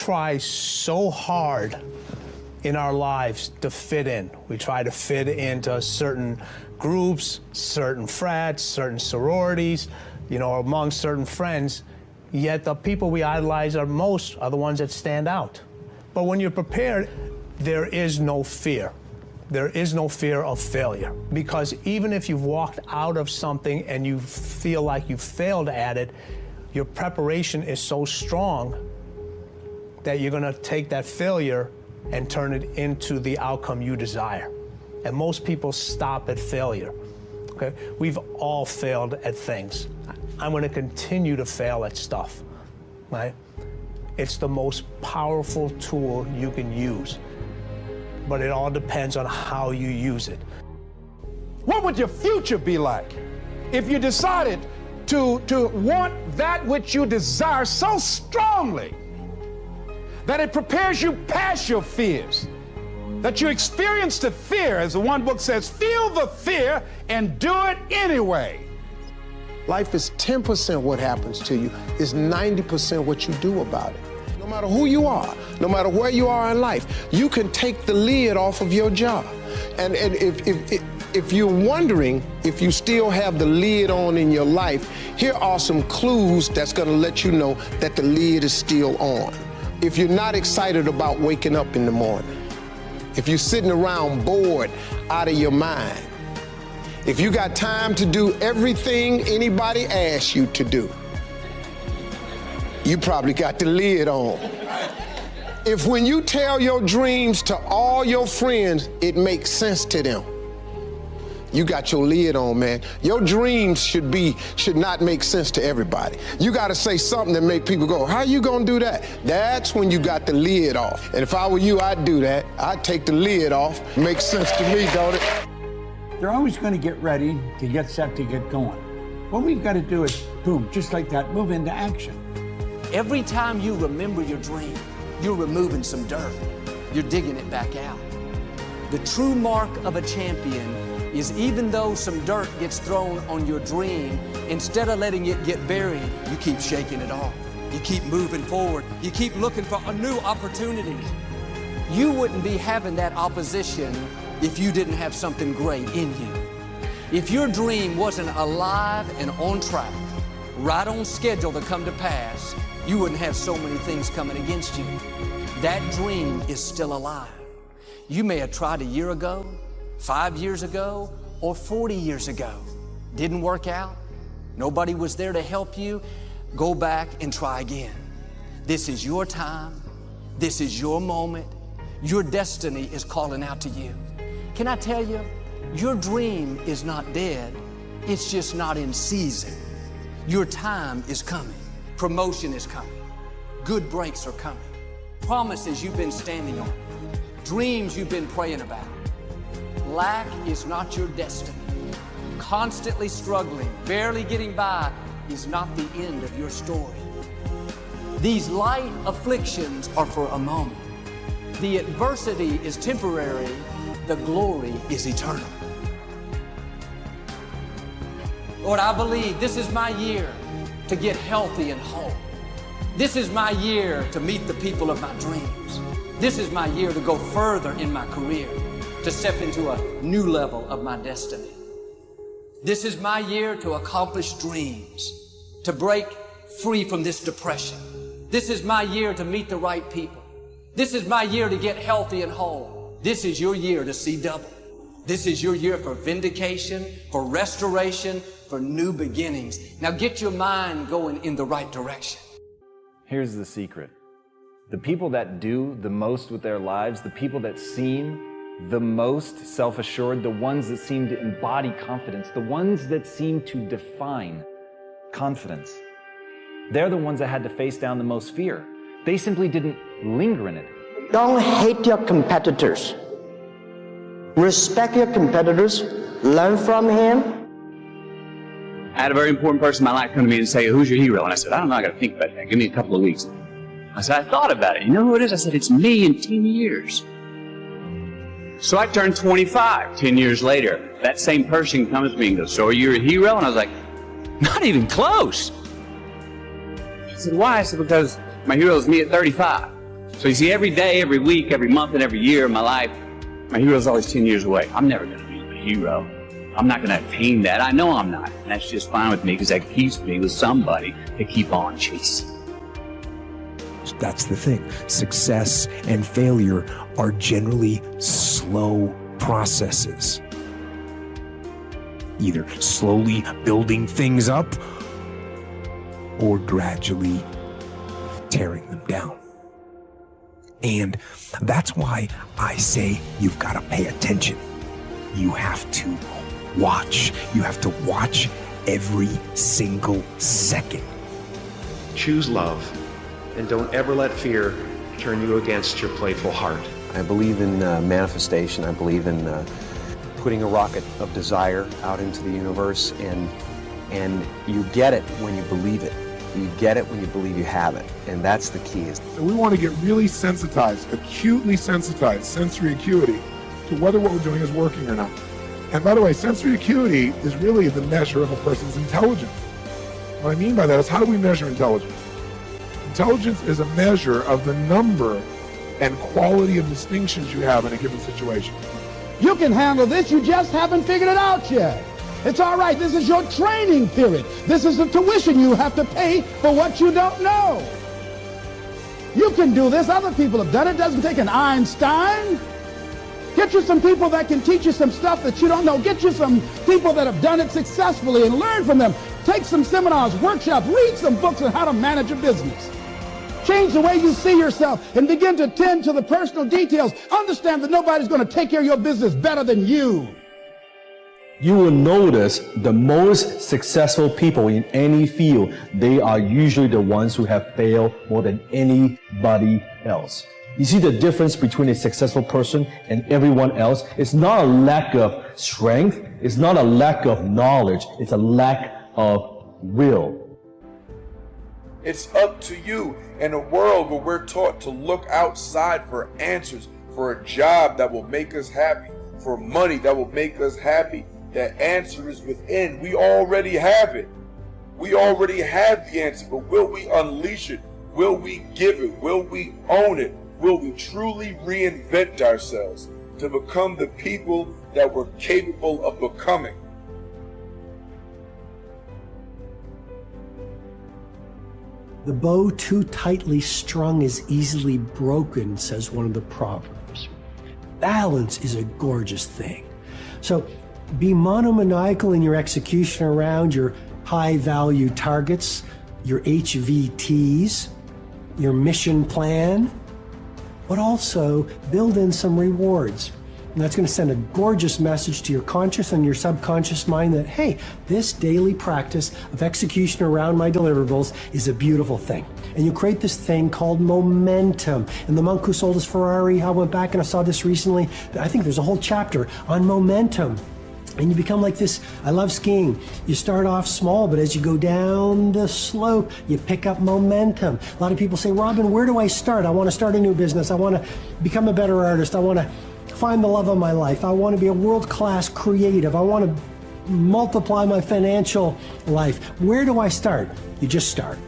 Try so hard in our lives to fit in. We try to fit into certain groups, certain frats, certain sororities, among certain friends, yet the people we idolize most are the ones that stand out. But when you're prepared, there is no fear. There is no fear of failure, because even if you've walked out of something and you feel like you failed at it, your preparation is so strong that you're gonna take that failure and turn it into the outcome you desire. And most people stop at failure, okay? We've all failed at things. I'm gonna continue to fail at stuff, right? It's the most powerful tool you can use, but it all depends on how you use it. What would your future be like if you decided to want that which you desire so strongly that it prepares you past your fears, that you experience the fear, as the one book says, feel the fear and do it anyway? Life is 10% what happens to you, is 90% what you do about it. No matter who you are, no matter where you are in life, you can take the lid off of your job. And if you're wondering if you still have the lid on in your life, here are some clues that's gonna let you know that the lid is still on. If you're not excited about waking up in the morning, if you're sitting around bored out of your mind, if you got time to do everything anybody asks you to do, you probably got the lid on. If when you tell your dreams to all your friends, it makes sense to them, you got your lid on, man. Your dreams should not make sense to everybody. You gotta say something that make people go, how you gonna do that? That's when you got the lid off. And if I were you, I'd do that. I'd take the lid off. Makes sense to me, don't it? They're always gonna get ready to get set to get going. What we've gotta do is, boom, just like that, move into action. Every time you remember your dream, you're removing some dirt. You're digging it back out. The true mark of a champion is, even though some dirt gets thrown on your dream, instead of letting it get buried, you keep shaking it off. You keep moving forward. You keep looking for a new opportunity. You wouldn't be having that opposition if you didn't have something great in you. If your dream wasn't alive and on track, right on schedule to come to pass, you wouldn't have so many things coming against you. That dream is still alive. You may have tried a year ago, 5 years ago, or 40 years ago. Didn't work out. Nobody was there to help you. Go back and try again. This is your time. This is your moment. Your destiny is calling out to you. Can I tell you, your dream is not dead. It's just not in season. Your time is coming. Promotion is coming. Good breaks are coming. Promises you've been standing on. Dreams you've been praying about. Lack is not your destiny. Constantly struggling, barely getting by is not the end of your story. These light afflictions are for a moment. The adversity is temporary. The glory is eternal. Lord, I believe this is my year to get healthy and whole. This is my year to meet the people of my dreams. This is my year to go further in my career, to step into a new level of my destiny. This is my year to accomplish dreams, to break free from this depression. This is my year to meet the right people. This is my year to get healthy and whole. This is your year to see double. This is your year for vindication, for restoration, for new beginnings. Now get your mind going in the right direction. Here's the secret. The people that do the most with their lives, the people that seem the most self-assured, the ones that seem to embody confidence, the ones that seem to define confidence, they're the ones that had to face down the most fear. They simply didn't linger in it. Don't hate your competitors. Respect your competitors. Learn from him. I had a very important person in my life come to me and say, who's your hero? And I said, I don't know, I got to think about that. Give me a couple of weeks. I said, I thought about it. You know who it is? I said, it's me in 10 years. So I turned 25 10 years later. That same person comes to me and goes, so are you a hero? And I was like, not even close. I said, why? I said, because my hero is me at 35. So you see, every day, every week, every month, and every year of my life, my hero's always 10 years away. I'm never going to be a hero. I'm not going to attain that. I know I'm not. And that's just fine with me because that keeps me with somebody to keep on chasing. That's the thing. Success and failure are generally slow processes. Either slowly building things up or gradually tearing them down. And that's why I say you've got to pay attention. You have to watch. You have to watch every single second. Choose love, and don't ever let fear turn you against your playful heart. I believe in manifestation. I believe in putting a rocket of desire out into the universe, and you get it when you believe it. You get it when you believe you have it, and that's the key. So we want to get really sensitized, acutely sensitized, sensory acuity, to whether what we're doing is working or not. And by the way, sensory acuity is really the measure of a person's intelligence. What I mean by that is, how do we measure intelligence? Intelligence is a measure of the number and quality of distinctions you have in a given situation. You can handle this, you just haven't figured it out yet. It's all right, this is your training period. This is the tuition you have to pay for what you don't know. You can do this, other people have done it. It doesn't take an Einstein. Get you some people that can teach you some stuff that you don't know. Get you some people that have done it successfully and learn from them. Take some seminars, workshops, read some books on how to manage a business. Change the way you see yourself and begin to tend to the personal details. Understand that nobody's going to take care of your business better than you. You will notice the most successful people in any field, they are usually the ones who have failed more than anybody else. You see the difference between a successful person and everyone else? It's not a lack of strength, it's not a lack of knowledge, it's a lack of will. It's up to you in a world where we're taught to look outside for answers, for a job that will make us happy, for money that will make us happy. The answer is within. We already have it. We already have the answer, but will we unleash it? Will we give it? Will we own it? Will we truly reinvent ourselves to become the people that we're capable of becoming? The bow too tightly strung is easily broken, says one of the proverbs. Balance is a gorgeous thing. So be monomaniacal in your execution around your high-value targets, your HVTs, your mission plan, but also build in some rewards. And that's going to send a gorgeous message to your conscious and your subconscious mind that, hey, this daily practice of execution around my deliverables is a beautiful thing. And you create this thing called momentum. And the monk who sold his Ferrari, I went back and I saw this recently. I think there's a whole chapter on momentum. And you become like this. I love skiing. You start off small, but as you go down the slope, you pick up momentum. A lot of people say, Robin, where do I start? I want to start a new business. I want to become a better artist. I want to find the love of my life. I want to be a world-class creative. I want to multiply my financial life. Where do I start? You just start.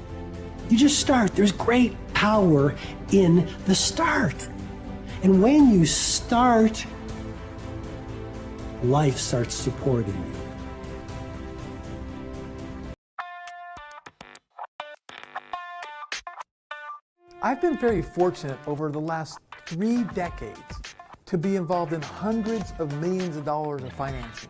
You just start. There's great power in the start. And when you start, life starts supporting you. I've been very fortunate over the last 3 decades to be involved in hundreds of millions of dollars of financings.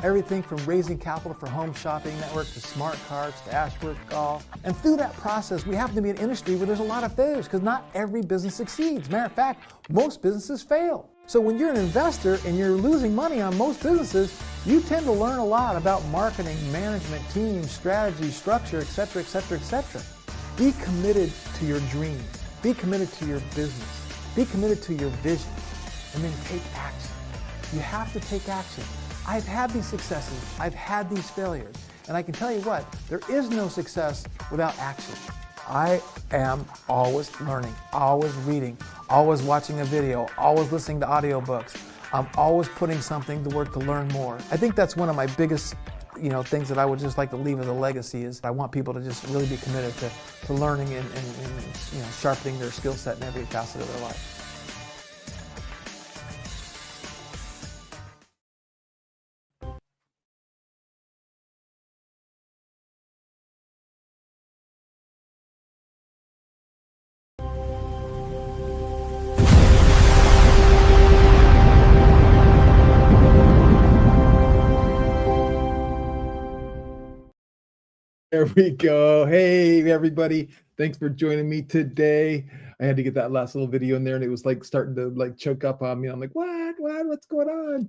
Everything from raising capital for Home Shopping Network to smart cards to Ashworth Golf. And through that process, we happen to be an industry where there's a lot of failures because not every business succeeds. Matter of fact, most businesses fail. So when you're an investor and you're losing money on most businesses, you tend to learn a lot about marketing, management, team, strategy, structure, etc., etc., etc. Be committed to your dream. Be committed to your business. Be committed to your vision. And then take action. You have to take action. I've had these successes. I've had these failures. And I can tell you what, there is no success without action. I am always learning, always reading, always watching a video, always listening to audiobooks. I'm always putting something to work to learn more. I think that's one of my biggest things that I would just like to leave as a legacy is I want people to just really be committed to learning and sharpening their skill set in every facet of their life. There we go. Hey, everybody. Thanks for joining me today. I had to get that last little video in there, and it was like starting to like choke up on me. I'm like, what's going on?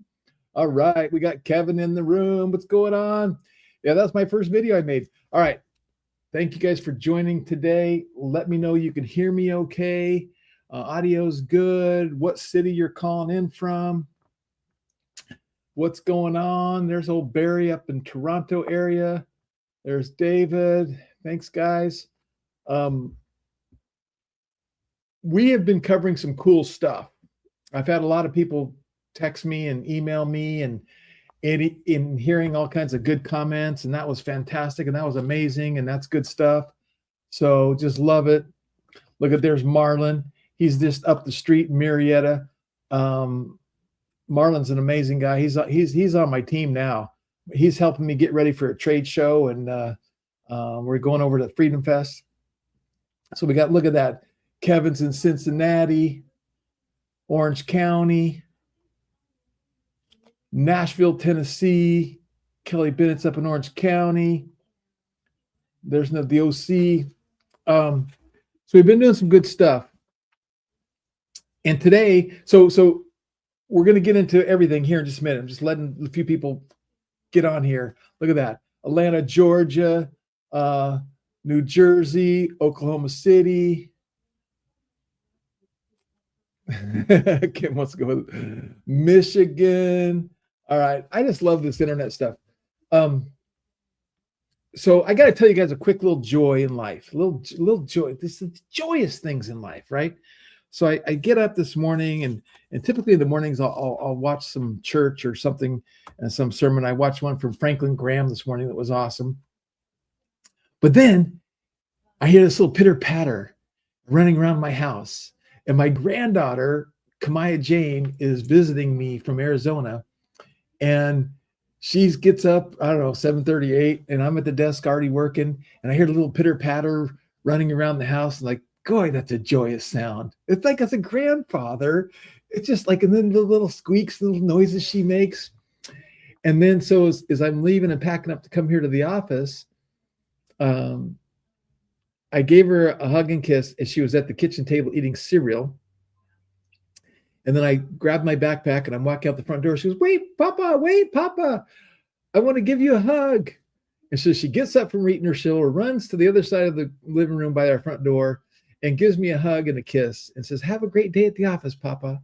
All right. We got Kevin in the room. What's going on? Yeah, that's my first video I made. All right. Thank you guys for joining today. Let me know you can hear me okay. Audio's good. What city you're calling in from? What's going on? There's old Barry up in Toronto area. There's David. Thanks, guys. We have been covering some cool stuff. I've had a lot of people text me and email me and in hearing all kinds of good comments, and that was fantastic, and that was amazing, and that's good stuff. So just love it. Look at, there's Marlon. He's just up the street in Marietta. Marlon's an amazing guy. He's on my team now. He's helping me get ready for a trade show, and we're going over to Freedom Fest. So we got, look at that. Kevin's in Cincinnati, Orange County, Nashville, Tennessee. Kelly Bennett's up in Orange County. There's the OC. So we've been doing some good stuff. And today, so we're going to get into everything here in just a minute. I'm just letting a few people get on here. Look at that. Atlanta, Georgia, New Jersey, Oklahoma City. Kim wants to go with Michigan. All right. I just love this internet stuff. So I got to tell you guys a quick little joy in life, a little joy. This is joyous things in life, right? So I get up this morning, and typically in the mornings I'll watch some church or something and some sermon. I watched one from Franklin Graham this morning that was awesome. But then I hear this little pitter patter running around my house, and my granddaughter Kamaya Jane is visiting me from Arizona, and she gets up, I don't know, 7:38, and I'm at the desk already working, and I hear the little pitter patter running around the house, and like, boy, that's a joyous sound. It's like as a grandfather, it's just like, and then the little squeaks, the little noises she makes. And then so as I'm leaving and packing up to come here to the office, I gave her a hug and kiss as she was at the kitchen table eating cereal. And then I grabbed my backpack and I'm walking out the front door. She goes, wait, Papa, I want to give you a hug. And so she gets up from eating her cereal, runs to the other side of the living room by our front door, and gives me a hug and a kiss and says, have a great day at the office, Papa.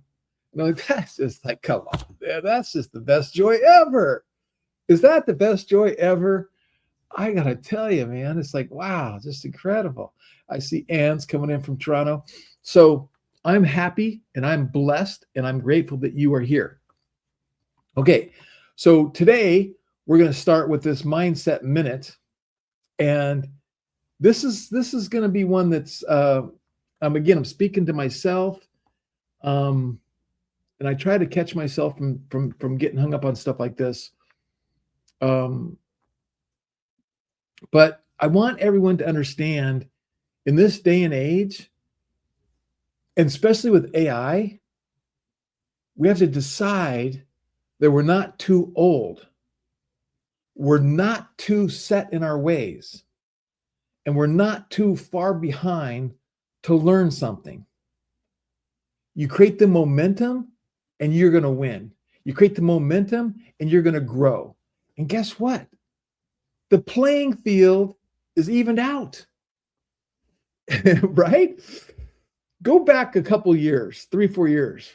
And I'm like, that's just like, come on, man, that's just the best joy ever. Is that the best joy ever? I got to tell you, man, it's like, wow, just incredible. I see Ann's coming in from Toronto. So I'm happy and I'm blessed and I'm grateful that you are here. Okay, so today we're going to start with this mindset minute. And this is going to be one that's, I'm speaking to myself. And I try to catch myself from getting hung up on stuff like this. But I want everyone to understand in this day and age, and especially with AI, we have to decide that we're not too old. We're not too set in our ways. And we're not too far behind to learn something. You create the momentum and you're going to win. You create the momentum and you're going to grow. And guess what? The playing field is evened out. Right? Go back a couple years, 3-4 years.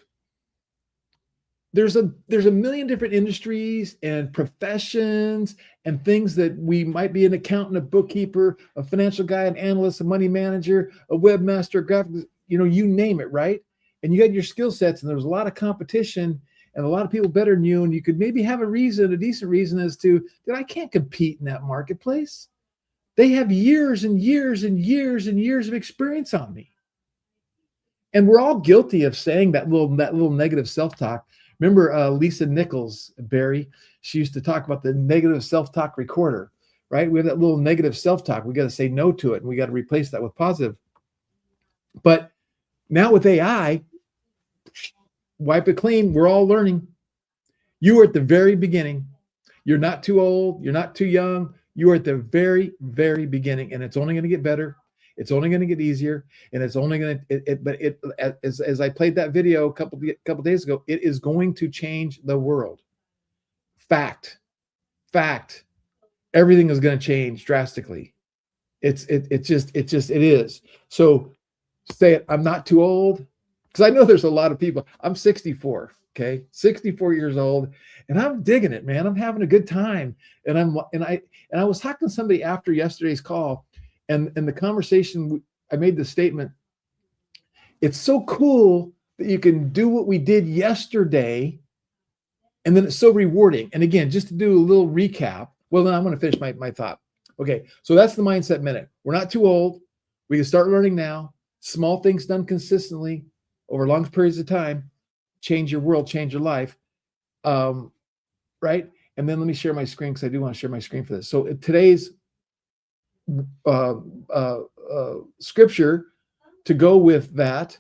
There's a million different industries and professions and things that we might be an accountant, a bookkeeper, a financial guy, an analyst, a money manager, a webmaster, graphic, you name it, right? And you got your skill sets, and there's a lot of competition, and a lot of people better than you, and you could maybe have a decent reason as to that I can't compete in that marketplace. They have years and years and years and years of experience on me. And we're all guilty of saying that little negative self-talk. Remember Lisa Nichols, Barry? She used to talk about the negative self-talk recorder, right? We have that little negative self-talk. We got to say no to it, and we got to replace that with positive. But now with AI, wipe it clean. We're all learning. You are at the very beginning. You're not too old. You're not too young. You are at the very, very beginning, and it's only going to get better. It's only going to get easier, and it's only going to. As I played that video a couple days ago, it is going to change the world. Fact. Everything is going to change drastically. It is. So say it. I'm not too old, because I know there's a lot of people. I'm 64. Okay, 64 years old, and I'm digging it, man. I'm having a good time, and I was talking to somebody after yesterday's call, and the conversation, I made the statement. It's so cool that you can do what we did yesterday, and then it's so rewarding. And again, just to do a little recap. Well, then I'm going to finish my thought. Okay, so that's the Mindset Minute. We're not too old. We can start learning now. Small things done consistently over long periods of time change your world, change your life, right? And then let me share my screen, because I do want to share my screen for this. So today's scripture to go with that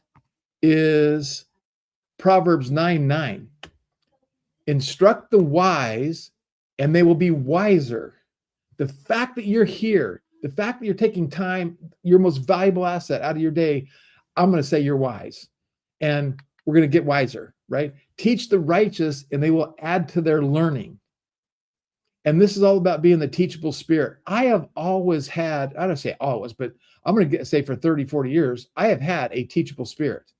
is Proverbs 9:9. Instruct the wise, and they will be wiser. The fact that you're here, the fact that you're taking time, your most valuable asset out of your day, I'm going to say you're wise. And we're going to get wiser, right? Teach the righteous, and they will add to their learning. And this is all about being the teachable spirit. I have always had, I don't say always, but I'm going to say for 30, 40 years, I have had a teachable spirit.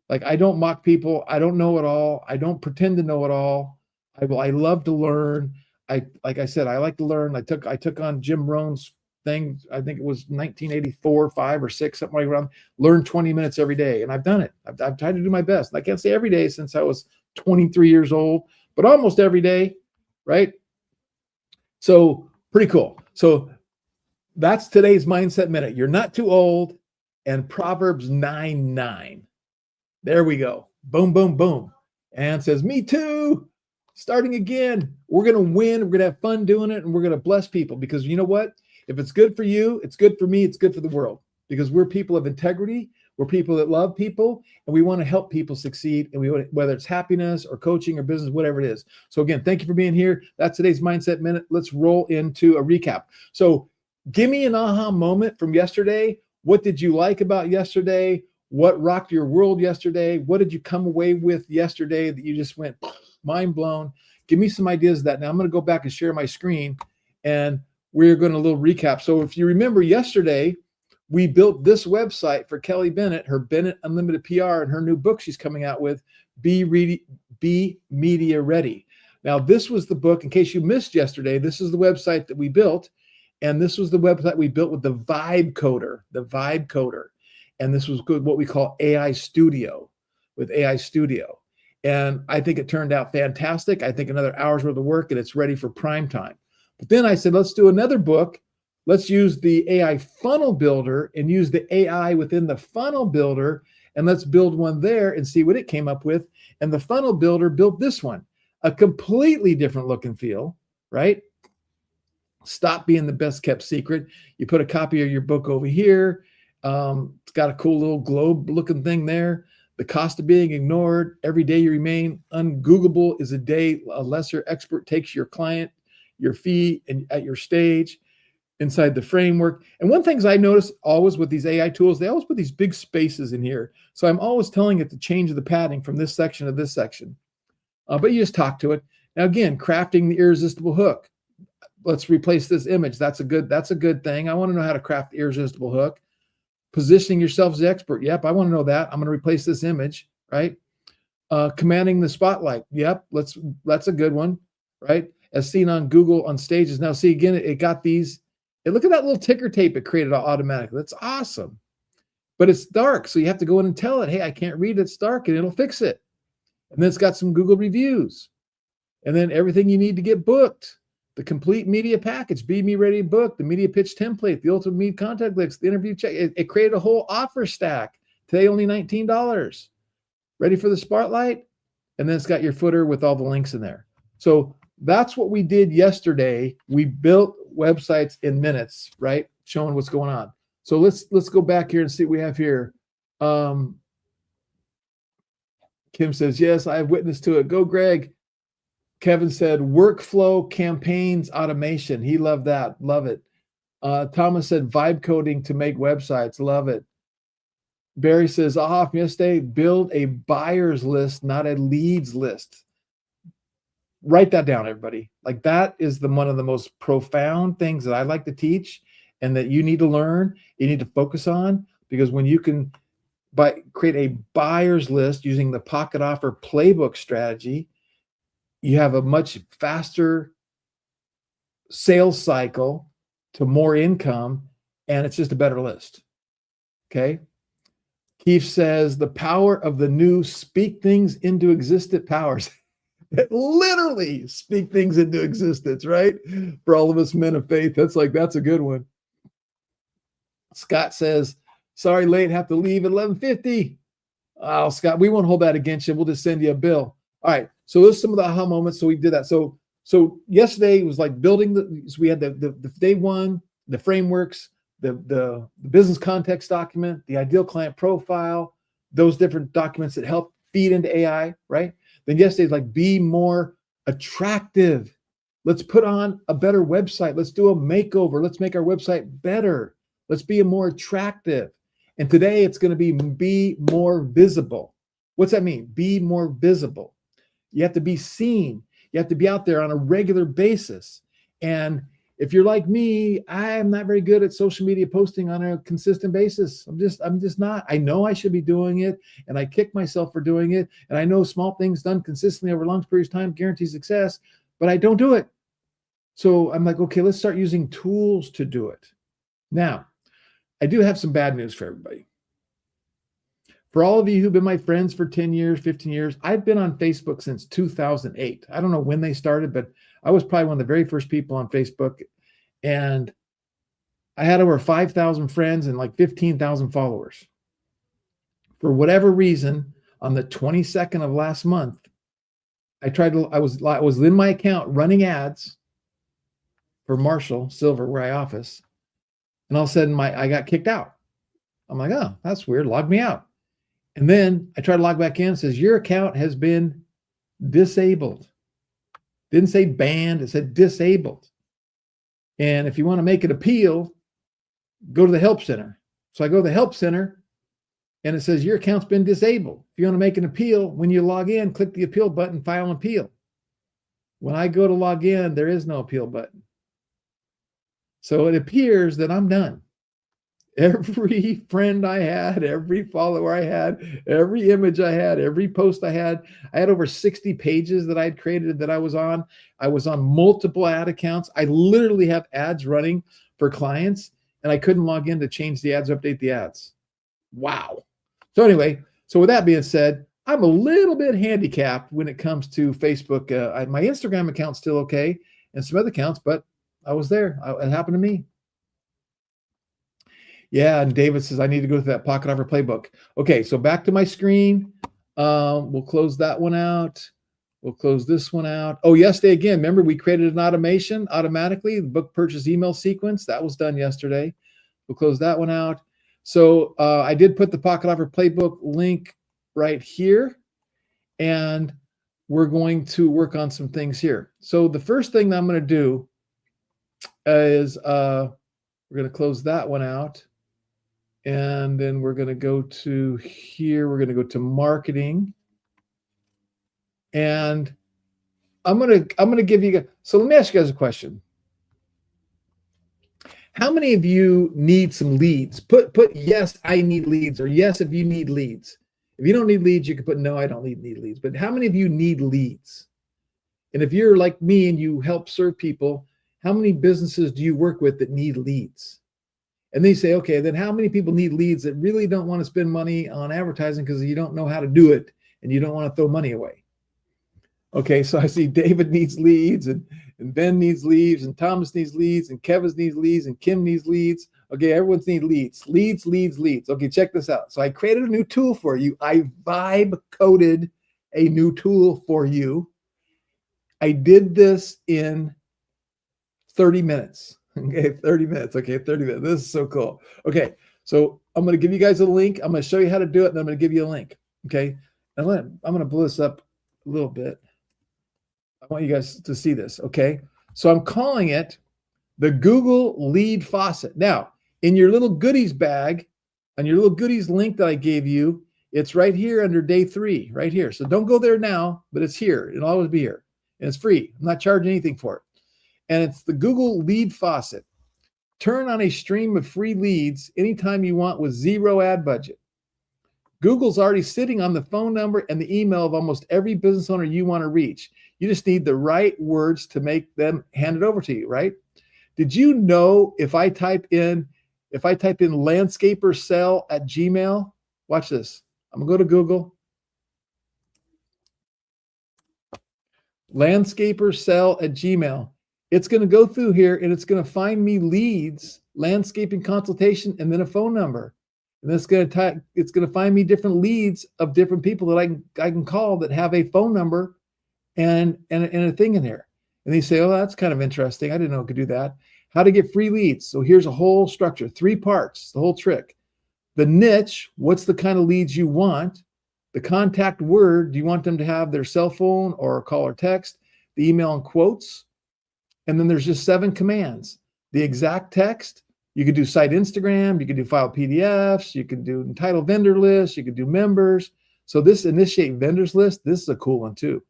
Like, I don't mock people. I don't know it all. I don't pretend to know it all. I love to learn. Like I said, I like to learn. I took on Jim Rohn's thing. I think it was 1984, 5 or 6, something like around. Learn 20 minutes every day, and I've done it. I've tried to do my best. I can't say every day since I was 23 years old, but almost every day, right? So pretty cool. So that's today's Mindset Minute. You're not too old, and Proverbs 9:9. There we go. Boom, boom, boom. And says, me too. Starting again. We're going to win. We're going to have fun doing it, and we're going to bless people, because you know what? If it's good for you, it's good for me, it's good for the world, because we're people of integrity. We're people that love people, and we want to help people succeed. And whether it's happiness or coaching or business, whatever it is. So again, thank you for being here. That's today's Mindset Minute. Let's roll into a recap. So give me an aha moment from yesterday. What did you like about yesterday? What rocked your world yesterday? What did you come away with yesterday that you just went mind blown? Give me some ideas of that. Now I'm going to go back and share my screen, and we're going to a little recap. So if you remember yesterday, we built this website for Kelly Bennett, her Bennett Unlimited PR, and her new book she's coming out with, Be Media Ready. Now, this was the book, in case you missed yesterday, this is the website that we built. And this was the website we built with the Vibe Coder. And this was good, what we call AI Studio, with AI Studio. And I think it turned out fantastic. I think another hour's worth of work, and it's ready for prime time. But then I said, let's do another book. Let's use the AI Funnel Builder and use the AI within the Funnel Builder, and let's build one there and see what it came up with. And the Funnel Builder built this one, a completely different look and feel, right? Stop being the best kept secret. You put a copy of your book over here. It's got a cool little globe looking thing there. The cost of being ignored. Every day you remain ungoogleable is a day a lesser expert takes your client, your fee, and at your stage inside the framework. And one thing I notice always with these AI tools, they always put these big spaces in here. So I'm always telling it to change the padding from this section to this section. But you just talk to it. Now, again, crafting the irresistible hook. Let's replace this image. That's a good thing. I want to know how to craft the irresistible hook. Positioning yourself as the expert. Yep, I want to know that. I'm going to replace this image, right? Commanding the spotlight. Yep, that's a good one, right? As seen on Google on stages. Now, see, again, it got these. And look at that little ticker tape it created automatically. That's awesome. But it's dark, so you have to go in and tell it, hey, I can't read, it's dark, and it'll fix it. And then it's got some Google reviews. And then everything you need to get booked. The complete media package, Be Me Ready Book, the media pitch template, the ultimate media contact links, the interview check. It created a whole offer stack. Today, only $19. Ready for the spotlight? And then it's got your footer with all the links in there. So that's what we did yesterday. We built websites in minutes, right? Showing what's going on. So let's go back here and see what we have here. Kim says, yes, I have witness to it. Go, Greg. Kevin said, workflow campaigns automation. He loved that. Love it. Thomas said, vibe coding to make websites. Love it. Barry says, aha, from yesterday, build a buyer's list, not a leads list. Write that down, everybody. Like that is one of the most profound things that I like to teach and that you need to learn, you need to focus on, because when you can create a buyer's list using the pocket offer playbook strategy, you have a much faster sales cycle to more income, and it's just a better list. Okay. Keith says, the power of the new speak things into existent powers. Literally speak things into existence, right? For all of us men of faith, that's a good one. Scott says, sorry, late, have to leave at 11:50. Oh, Scott, we won't hold that against you. We'll just send you a bill. All right. So those are some of the aha moments. So we did that. So yesterday was like building so we had the day one, the frameworks, the business context document, the ideal client profile, those different documents that help feed into AI, right? Then yesterday's like, be more attractive. Let's put on a better website. Let's do a makeover. Let's make our website better. Let's be more attractive. And today it's going to be more visible. What's that mean? Be more visible. You have to be seen. You have to be out there on a regular basis. And if you're like me, I am not very good at social media posting on a consistent basis. I'm just not. I know I should be doing it, and I kick myself for doing it. And I know small things done consistently over long periods of time guarantee success, but I don't do it. So I'm like, okay, let's start using tools to do it. Now, I do have some bad news for everybody. For all of you who've been my friends for 10 years, 15 years, I've been on Facebook since 2008. I don't know when they started, but I was probably one of the very first people on Facebook. And I had over 5,000 friends and like 15,000 followers. For whatever reason, on the 22nd of last month, I was in my account running ads for Marshall Silver, where I office. And all of a sudden I got kicked out. I'm like, oh, that's weird. Log me out. And then I try to log back in. It says, your account has been disabled. Didn't say banned. It said disabled. And if you want to make an appeal, go to the help center. So I go to the help center and it says, your account's been disabled. If you want to make an appeal, when you log in, click the appeal button, file an appeal. When I go to log in, there is no appeal button. So it appears that I'm done. Every friend I had, every follower I had, every image I had, every post I had over 60 pages that I'd created that I was on. I was on multiple ad accounts. I literally have ads running for clients, and I couldn't log in to change the ads, update the ads. Wow. So anyway, so with that being said, I'm a little bit handicapped when it comes to Facebook. My Instagram account's still okay, and some other accounts, but I was there. It happened to me. Yeah, and David says, I need to go through that pocket offer playbook. Okay, so back to my screen. We'll close that one out. We'll close this one out. Oh, yesterday again, remember we created an automation automatically, the book purchase email sequence. That was done yesterday. We'll close that one out. So I did put the pocket offer playbook link right here, and we're going to work on some things here. So the first thing that I'm going to do is we're going to close that one out. And then we're going to go to here. We're going to go to marketing. And I'm going to give you guys, so let me ask you guys a question. How many of you need some leads? Put yes, I need leads, or yes, if you need leads. If you don't need leads, you can put no, I don't need leads. But how many of you need leads? And if you're like me and you help serve people, how many businesses do you work with that need leads? And they say, okay, then how many people need leads that really don't want to spend money on advertising because you don't know how to do it and you don't want to throw money away. Okay, so I see David needs leads, and Ben needs leads, and Thomas needs leads, and Kevin needs leads, and Kim needs leads. Okay, everyone's need leads. Leads. Okay, check this out. So I created a new tool for you. I vibe coded a new tool for you. I did this in 30 minutes. Okay, 30 minutes. Okay, 30 minutes. This is so cool. Okay, so I'm going to give you guys a link. I'm going to show you how to do it, and I'm going to give you a link. Okay, and I'm going to blow this up a little bit. I want you guys to see this. Okay, so I'm calling it the Google Lead Faucet. Now, in your little goodies bag, on your little goodies link that I gave you, it's right here under day 3, right here. So don't go there now, but it's here. It'll always be here. And it's free. I'm not charging anything for it. And it's the Google Lead Faucet. Turn on a stream of free leads anytime you want with zero ad budget. Google's already sitting on the phone number and the email of almost every business owner you want to reach. You just need the right words to make them hand it over to you, right? Did you know if I type in landscaper sell at Gmail, watch this. I'm gonna go to Google. Landscaper sell at Gmail. It's going to go through here and it's going to find me leads, landscaping consultation, and then a phone number. And it's going to find me different leads of different people that I can call that have a phone number and a thing in there. And they say, oh, that's kind of interesting. I didn't know it could do that. How to get free leads. So here's a whole structure, 3 parts, the whole trick. The niche, what's the kind of leads you want? The contact word, do you want them to have their cell phone or call or text? The email and quotes. And then there's just 7 commands. The exact text, you could do site Instagram, you could do file PDFs, you could do entitle vendor list, you could do members. So this initiate vendors list, this is a cool one too.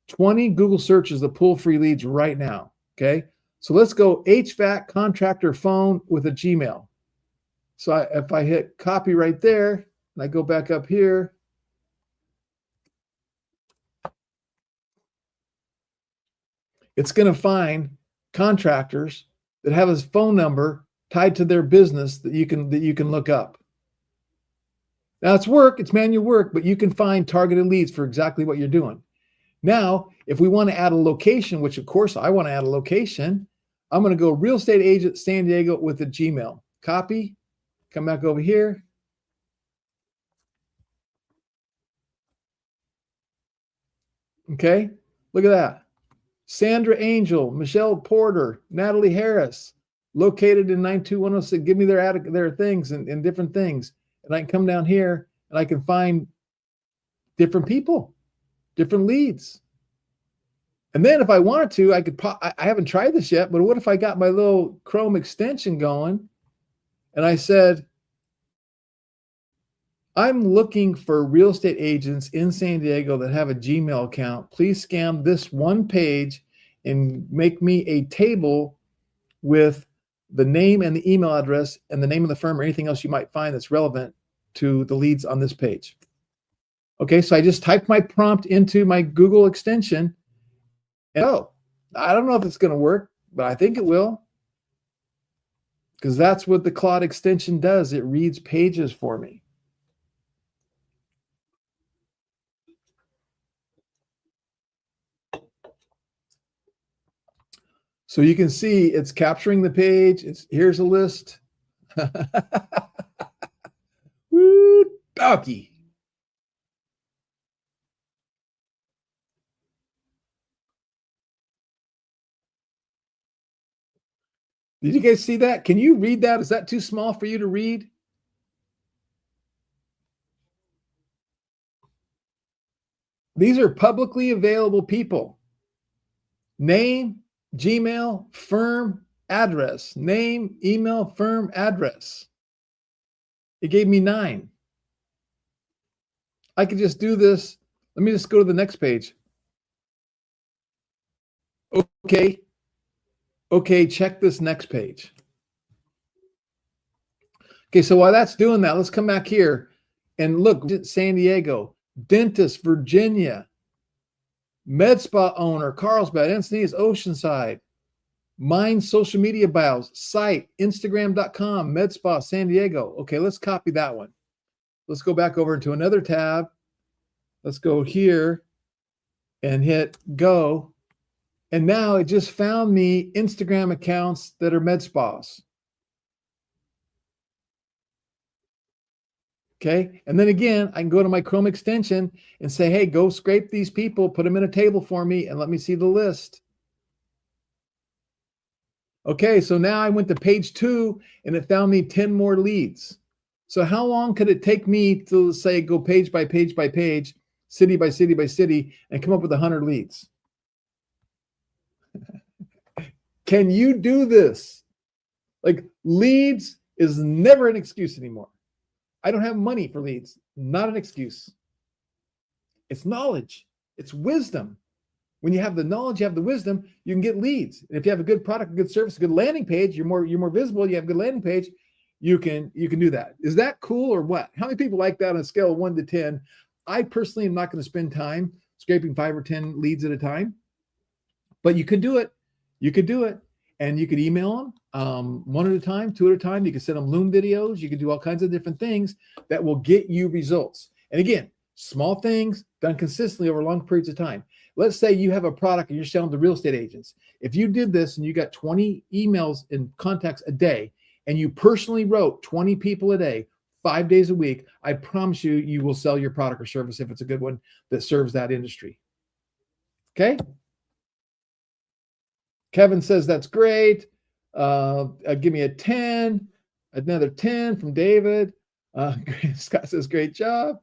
20 Google searches to pull free leads right now, okay? So let's go HVAC contractor phone with a Gmail. So if I hit copy right there, and I go back up here, it's going to find contractors that have his phone number tied to their business that you can look up. Now it's work, it's manual work, but you can find targeted leads for exactly what you're doing. Now, if we want to add a location, which of course I want to add a location, I'm going to go real estate agent San Diego with a Gmail. Copy, come back over here. Okay, look at that. Sandra Angel, Michelle Porter, Natalie Harris, located in 92106. Give me their things and different things. And I can come down here and I can find different people, different leads. And then if I wanted to, I haven't tried this yet, but what if I got my little Chrome extension going and I said, I'm looking for real estate agents in San Diego that have a Gmail account. Please scan this one page and make me a table with the name and the email address and the name of the firm or anything else you might find that's relevant to the leads on this page. Okay, so I just typed my prompt into my Google extension. And I don't know if it's going to work, but I think it will. Because that's what the Claude extension does. It reads pages for me. So you can see it's capturing the page. Here's a list. Woo, donkey. Did you guys see that? Can you read that? Is that too small for you to read? These are publicly available people. Name, Gmail, firm, address. Name, email, firm, address. It gave me 9. I could just do this. Let me just go to the next page. Okay, check this next page. Okay, so while that's doing that, let's come back here and look. San Diego, dentist, Virginia, med spa owner, Carlsbad, Encinitas, Oceanside, mine social media bios, site, Instagram.com, med spa, San Diego. Okay, let's copy that one. Let's go back over to another tab. Let's go here and hit go. And now it just found me Instagram accounts that are med spas. Okay. And then again, I can go to my Chrome extension and say, hey, go scrape these people, put them in a table for me, and let me see the list. Okay. So now I went to page 2 and it found me 10 more leads. So how long could it take me to say, go page by page by page, city by city by city, and come up with 100 leads? Can you do this? Like, leads is never an excuse anymore. I don't have money for leads. Not an excuse. It's knowledge. It's wisdom. When you have the knowledge, you have the wisdom, you can get leads. And if you have a good product, a good service, a good landing page, you're more visible, you have a good landing page, you can do that. Is that cool or what? How many people like that on a scale of 1 to 10? I personally am not going to spend time scraping 5 or 10 leads at a time, but you could do it. You could do it. And you could email them 1 at a time, 2 at a time. You can send them Loom videos. You can do all kinds of different things that will get you results. And again, small things done consistently over long periods of time. Let's say you have a product and you're selling to real estate agents. If you did this and you got 20 emails and contacts a day, and you personally wrote 20 people a day, 5 days a week, I promise you, you will sell your product or service if it's a good one that serves that industry. Okay? Kevin says that's great. Give me a 10. Another 10 from David. Scott says, great job.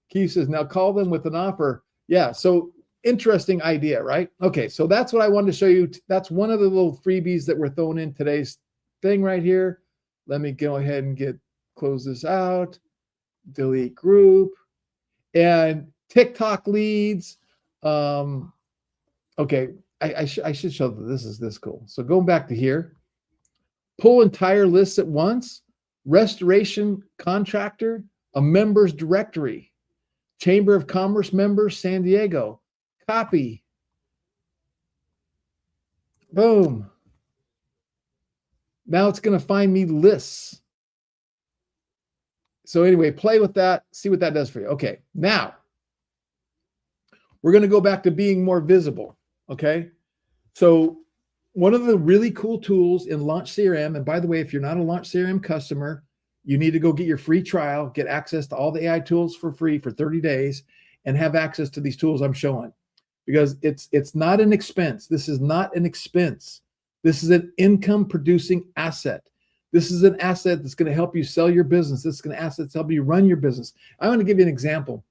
Keith says, now call them with an offer. Yeah, so interesting idea, right? Okay, so that's what I wanted to show you. That's one of the little freebies that we're throwing in today's thing right here. Let me go ahead and close this out. Delete group. And TikTok leads. Okay. I should show that this is this cool. So going back to here, pull entire lists at once, restoration contractor, a members directory, Chamber of Commerce members, San Diego, copy. Boom. Now it's going to find me lists. So anyway, play with that, see what that does for you. Okay. Now we're going to go back to being more visible. Okay. So one of the really cool tools in Launch CRM, and by the way, if you're not a Launch CRM customer, you need to go get your free trial, get access to all the AI tools for free for 30 days and have access to these tools I'm showing, because it's not an expense. This is not an expense. This is an income producing asset. This is an asset that's going to help you sell your business. This is an asset that's help you run your business. I want to give you an example.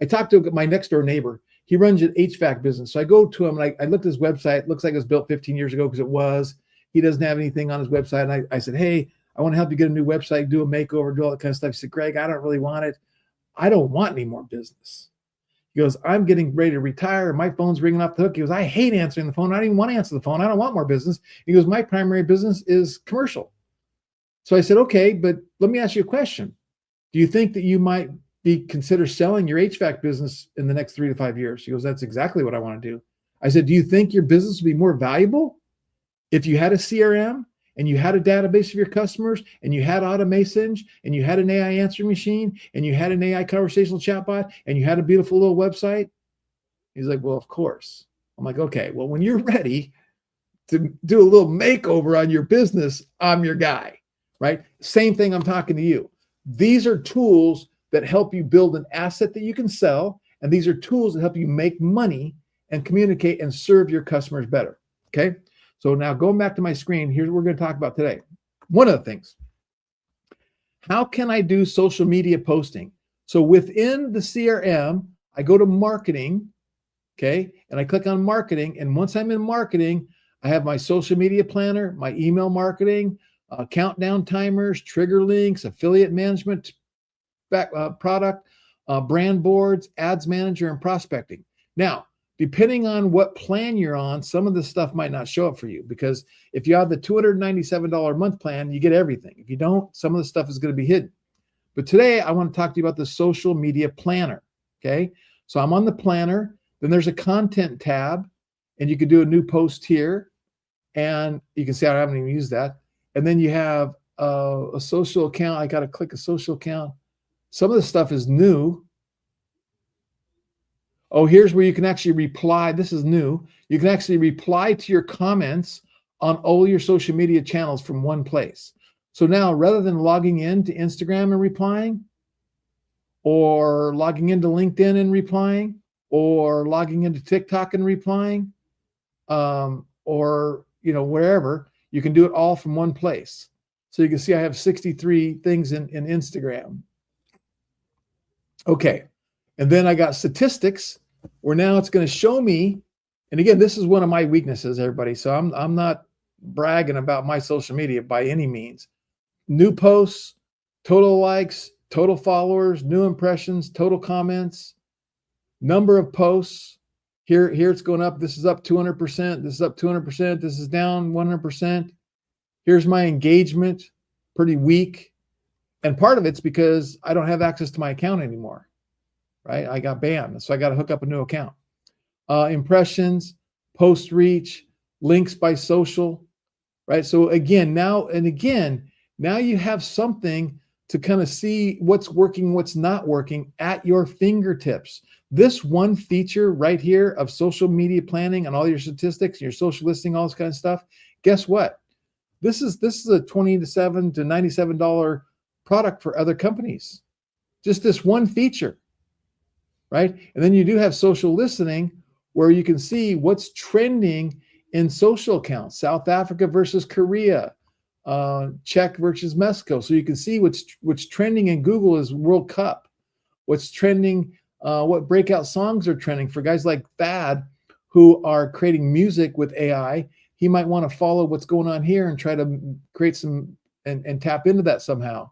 I talked to my next door neighbor. He runs an HVAC business. So I go to him and I looked at his website. It looks like it was built 15 years ago, because it was. He doesn't have anything on his website. And I said, hey, I want to help you get a new website, do a makeover, do all that kind of stuff. He said, Greg, I don't really want it. I don't want any more business. He goes, I'm getting ready to retire. My phone's ringing off the hook. He goes, I hate answering the phone. I don't even want to answer the phone. I don't want more business. He goes, my primary business is commercial. So I said, okay, but let me ask you a question. Do you think that you might consider selling your HVAC business in the next 3 to 5 years? He goes, that's exactly what I want to do. I said, do you think your business would be more valuable if you had a CRM and you had a database of your customers and you had automations and you had an AI answering machine and you had an AI conversational chatbot and you had a beautiful little website? He's like, well, of course. I'm like, okay, well, when you're ready to do a little makeover on your business, I'm your guy, right? Same thing, I'm talking to you. These are tools that help you build an asset that you can sell. And these are tools that help you make money and communicate and serve your customers better. Okay. So now going back to my screen, here's what we're going to talk about today. One of the things, how can I do social media posting? So within the CRM, I go to marketing. Okay. And I click on marketing. And once I'm in marketing, I have my social media planner, my email marketing, countdown timers, trigger links, affiliate management, product, brand boards, ads manager, and prospecting. Now, depending on what plan you're on, some of this stuff might not show up for you, because if you have the $297 a month plan, you get everything. If you don't, some of the stuff is going to be hidden. But today I want to talk to you about the social media planner. Okay. So I'm on the planner, then there's a content tab, and you can do a new post here. And you can see I haven't even used that. And then you have a social account. I got to click a social account. Some of the stuff is new. Oh, here's where you can actually reply. This is new. You can actually reply to your comments on all your social media channels from one place. So now, rather than logging in to Instagram and replying, or logging into LinkedIn and replying, or logging into TikTok and replying, or wherever, you can do it all from one place. So you can see I have 63 things in Instagram. Okay, and then I got statistics where now it's going to show me. And again, this is one of my weaknesses, everybody. So I'm not bragging about my social media by any means. New posts, total likes, total followers, new impressions, total comments, number of posts. Here it's going up. This is up 200%. This is up 200%. This is down 100%. Here's my engagement, pretty weak. And part of it's because I don't have access to my account anymore, right? I got banned, so I got to hook up a new account. Impressions, post reach, links by social, right? So again, now you have something to kind of see what's working, what's not working at your fingertips. This one feature right here of social media planning and all your statistics, your social listing, all this kind of stuff. Guess what? This is a $27 to $97 product for other companies. Just this one feature, right? And then you do have social listening where you can see what's trending in social accounts, South Africa versus Korea, Czech versus Mexico. So you can see what's trending in Google is World Cup. What's trending, what breakout songs are trending for guys like Thad who are creating music with AI. He might want to follow what's going on here and try to create some and tap into that somehow.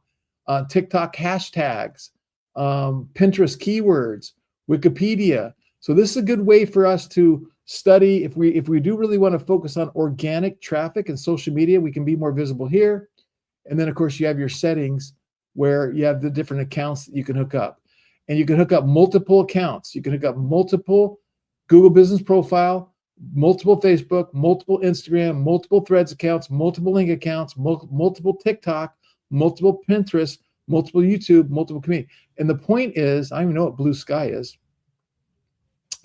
TikTok hashtags, Pinterest keywords, Wikipedia. So this is a good way for us to study. If we do really want to focus on organic traffic and social media, we can be more visible here. And then of course you have your settings where you have the different accounts that you can hook up. And you can hook up multiple accounts. You can hook up multiple Google Business Profile, multiple Facebook, multiple Instagram, multiple Threads accounts, multiple link accounts, multiple TikTok, multiple Pinterest, multiple YouTube, multiple community. And the point is, I don't even know what Blue Sky is.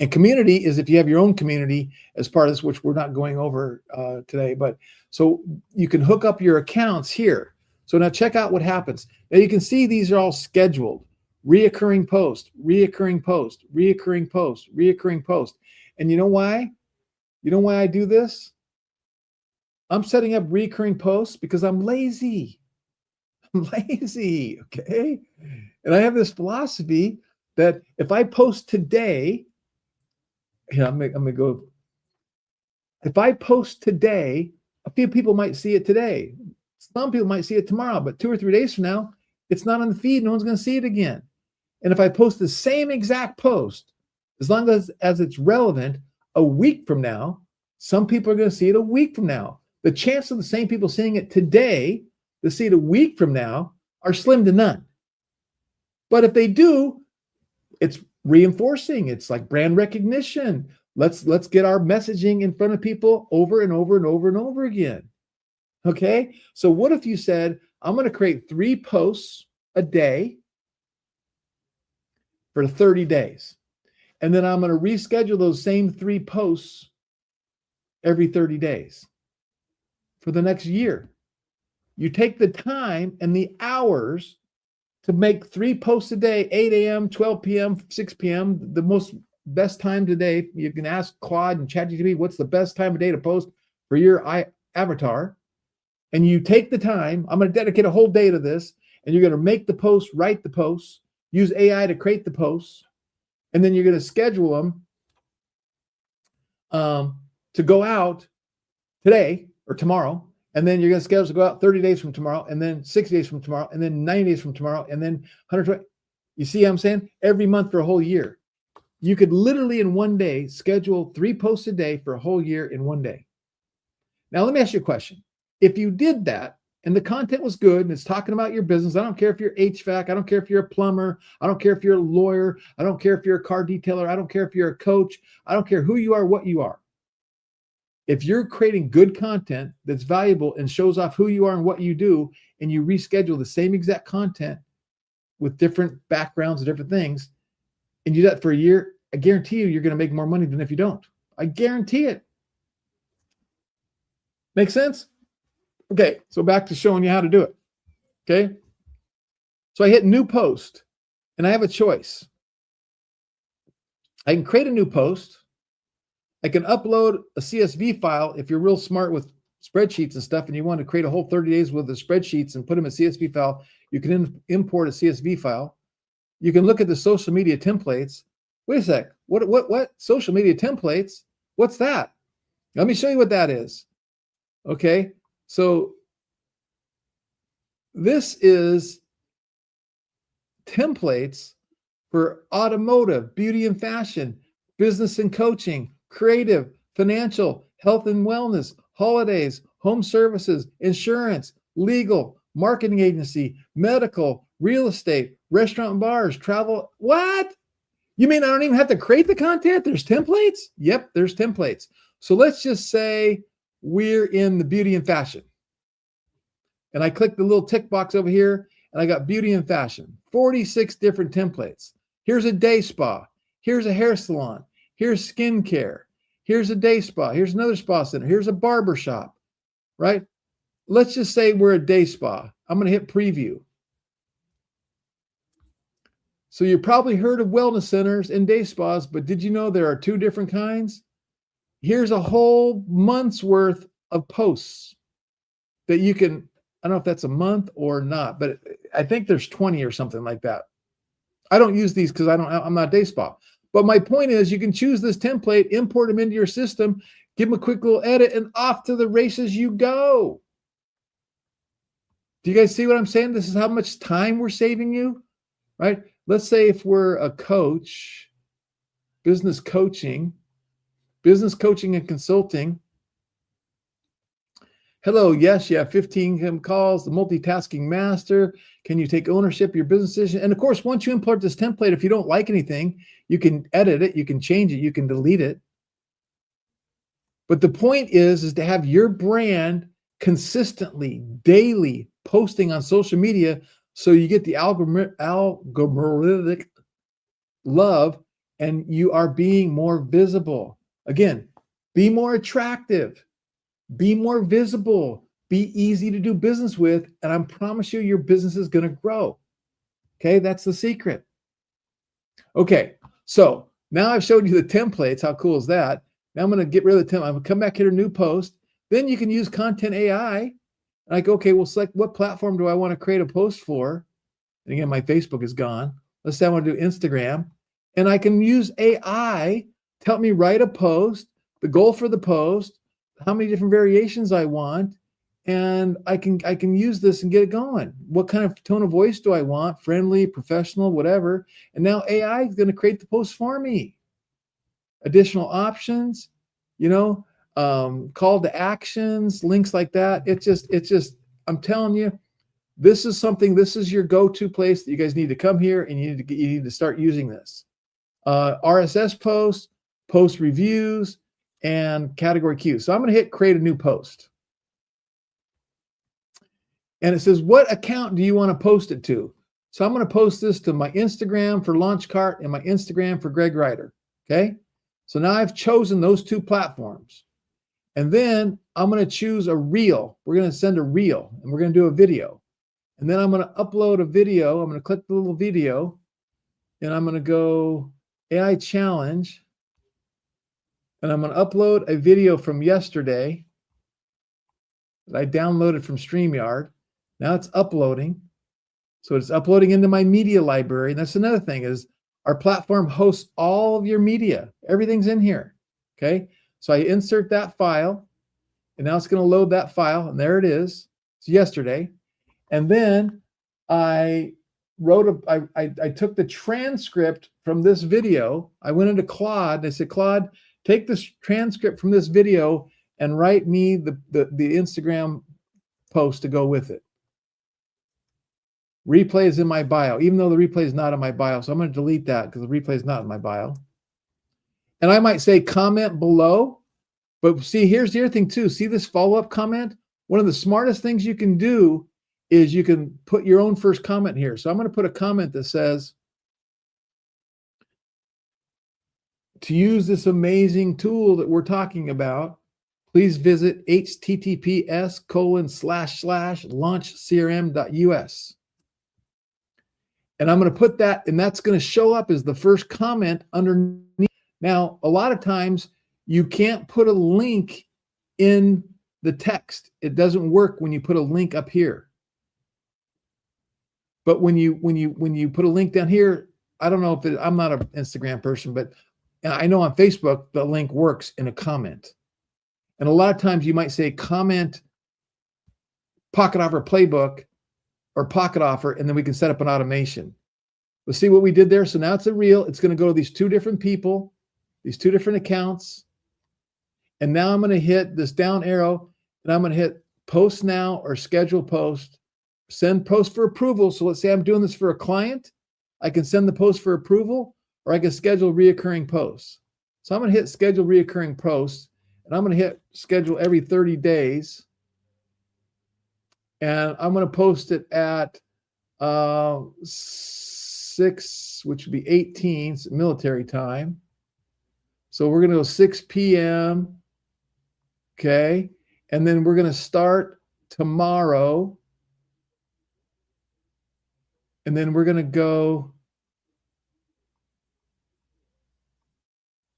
And community is if you have your own community as part of this, which we're not going over today. But so you can hook up your accounts here. So now check out what happens. Now you can see these are all scheduled. Reoccurring post, reoccurring post, reoccurring post, reoccurring post. And you know why? You know why I do this? I'm setting up recurring posts because I'm lazy. I'm lazy, okay? And I have this philosophy that if I post today, I'm gonna go. If I post today, a few people might see it today. Some people might see it tomorrow, but 2 or 3 days from now, it's not on the feed. No one's gonna see it again. And if I post the same exact post, as long as it's relevant, a week from now, some people are going to see it a week from now. The chance of the same people seeing it today to see it a week from now are slim to none. But if they do, it's reinforcing. It's like brand recognition. Let's get our messaging in front of people over and over and over and over again. Okay? So what if you said, I'm going to create 3 posts a day for 30 days. And then I'm going to reschedule those same 3 posts every 30 days for the next year. You take the time and the hours to make 3 posts a day, 8 a.m., 12 p.m., 6 p.m., the best time today. You can ask Claude and ChatGPT, what's the best time of day to post for your avatar? And you take the time, I'm going to dedicate a whole day to this, and you're going to make the post, write the posts, use AI to create the posts, and then you're going to schedule them to go out today or tomorrow, and then you're going to schedule to go out 30 days from tomorrow, and then 60 days from tomorrow, and then 90 days from tomorrow, and then 120. You see what I'm saying? Every month for a whole year. You could literally in one day schedule 3 posts a day for a whole year in one day. Now, let me ask you a question. If you did that, and the content was good, and it's talking about your business, I don't care if you're HVAC, I don't care if you're a plumber, I don't care if you're a lawyer, I don't care if you're a car detailer, I don't care if you're a coach, I don't care who you are, what you are. If you're creating good content that's valuable and shows off who you are and what you do, and you reschedule the same exact content with different backgrounds and different things, and you do that for a year, I guarantee you're going to make more money than if you don't. I guarantee it. Make sense? Okay, so back to showing you how to do it. Okay, so I hit new post, and I have a choice. I can create a new post. I can upload a CSV file if you're real smart with spreadsheets and stuff, and you want to create a whole 30 days worth of spreadsheets and put them in a CSV file. You can import a CSV file. You can look at the social media templates. Wait a sec. What? Social media templates? What's that? Let me show you what that is. Okay, so this is templates for automotive, beauty and fashion, business and coaching, creative, financial, health and wellness, holidays, home services, insurance, legal, marketing agency, medical, real estate, restaurant and bars, travel. What? You mean I don't even have to create the content? There's templates? Yep, there's templates. So let's just say we're in the beauty and fashion. And I click the little tick box over here, and I got beauty and fashion, 46 different templates. Here's a day spa. Here's a hair salon. Here's skincare. Here's a day spa. Here's another spa center. Here's a barber shop, right? Let's just say we're a day spa. I'm going to hit preview. So you probably heard of wellness centers and day spas, but did you know there are two different kinds? Here's a whole month's worth of posts that you can, I don't know if that's a month or not, but I think there's 20 or something like that. I don't use these because I'm not a day spa. But my point is you can choose this template, import them into your system, give them a quick little edit, and off to the races you go. Do you guys see what I'm saying? This is how much time we're saving you, right? Let's say if we're a coach, business coaching and consulting. Hello, yes, you have 15 calls, the multitasking master. Can you take ownership of your business decision? And of course, once you import this template, if you don't like anything, you can edit it, you can change it, you can delete it. But the point is to have your brand consistently, daily posting on social media so you get the algorithmic love and you are being more visible. Again, be more attractive. Be more visible, be easy to do business with, and I promise you your business is going to grow. Okay, that's the secret. Okay, so now I've showed you the templates. How cool is that? Now I'm going to get rid of the template. I'm going to come back here to new post. Then you can use Content AI. And I go, okay, we'll select what platform do I want to create a post for? And again, my Facebook is gone. Let's say I want to do Instagram. And I can use AI to help me write a post, the goal for the post, how many different variations I want, and I can use this and get it going. What kind of tone of voice do I want? Friendly, professional, whatever. And now AI is going to create the post for me. Additional options, call to actions, links like that. It's just, I'm telling you, this is your go-to place that you guys need to come here and you need to start using this. RSS posts, post reviews, and category Q. So I'm going to hit create a new post. And it says, what account do you want to post it to? So I'm going to post this to my Instagram for Launch Cart and my Instagram for Greg Ryder. Okay. So now I've chosen those two platforms. And then I'm going to choose a reel. We're going to send a reel and we're going to do a video. And then I'm going to upload a video. I'm going to click the little video and I'm going to go AI challenge. And I'm going to upload a video from yesterday that I downloaded from StreamYard. Now it's uploading. So it's uploading into my media library. And that's another thing is our platform hosts all of your media. Everything's in here. Okay. So I insert that file and now it's going to load that file. And there it is. It's yesterday. And then I took the transcript from this video. I went into Claude and I said, Claude, take this transcript from this video and write me the Instagram post to go with it. Replay is in my bio, even though the replay is not in my bio. So I'm going to delete that because the replay is not in my bio. And I might say comment below. But see, here's the other thing too. See this follow-up comment? One of the smartest things you can do is you can put your own first comment here. So I'm going to put a comment that says, to use this amazing tool that we're talking about, please visit https://launchcrm.us. And I'm going to put that, and that's going to show up as the first comment underneath. Now, a lot of times you can't put a link in the text. It doesn't work when you put a link up here. But when you put a link down here, I don't know if I'm not an Instagram person, but I know on Facebook the link works in a comment. And a lot of times you might say comment pocket offer playbook or pocket offer, and then we can set up an automation. Let's see what we did there. So now it's a reel. It's going to go to these two different people, these two different accounts. And now I'm going to hit this down arrow, and I'm going to hit post now or schedule post, send post for approval. So let's say I'm doing this for a client. I can send the post for approval, or I can schedule reoccurring posts. So I'm going to hit schedule reoccurring posts, and I'm going to hit schedule every 30 days. And I'm going to post it at 6, which would be 18 military time. So we're going to go 6 p.m. Okay. And then we're going to start tomorrow. And then we're going to go.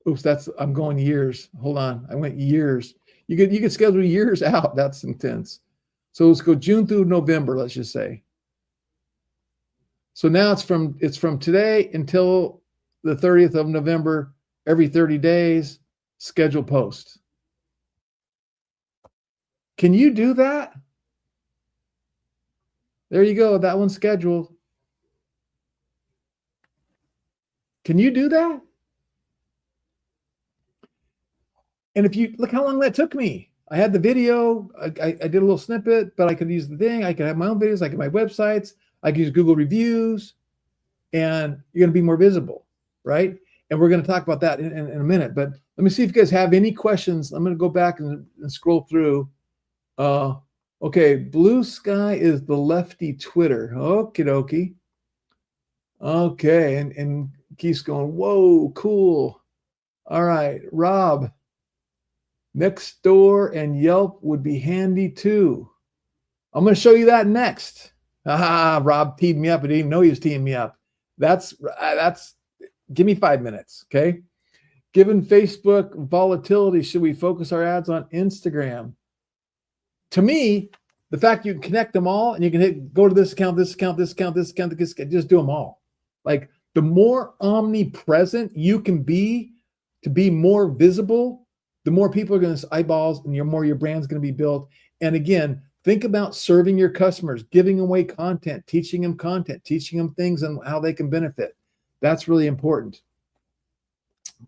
Oops, I'm going years. Hold on. I went years. You could schedule years out. That's intense. So let's go June through November, let's just say. So now it's from today until the 30th of November, every 30 days, schedule post. Can you do that? There you go. That one's scheduled. Can you do that? And if you look how long that took me. I had the video, I did a little snippet, but I could use the thing. I could have my own videos, I could have my websites, I could use Google reviews, and you're going to be more visible, right? And we're going to talk about that in a minute. But let me see if you guys have any questions. I'm going to go back and scroll through. Okay, Blue Sky is the lefty Twitter. Okie dokie. Okay, and Keith's going, whoa, cool. All right, Rob. Nextdoor and Yelp would be handy too. I'm going to show you that next. Rob teed me up. I didn't even know he was teeing me up. That's give me 5 minutes, okay? Given Facebook volatility, should we focus our ads on Instagram? To me, the fact you can connect them all and you can go to this account, this account, this account, this account, this account, just do them all. Like the more omnipresent you can be to be more visible, the more people are going to eyeballs and the more your brand's going to be built. And again, think about serving your customers, giving away content, teaching them things and how they can benefit. That's really important.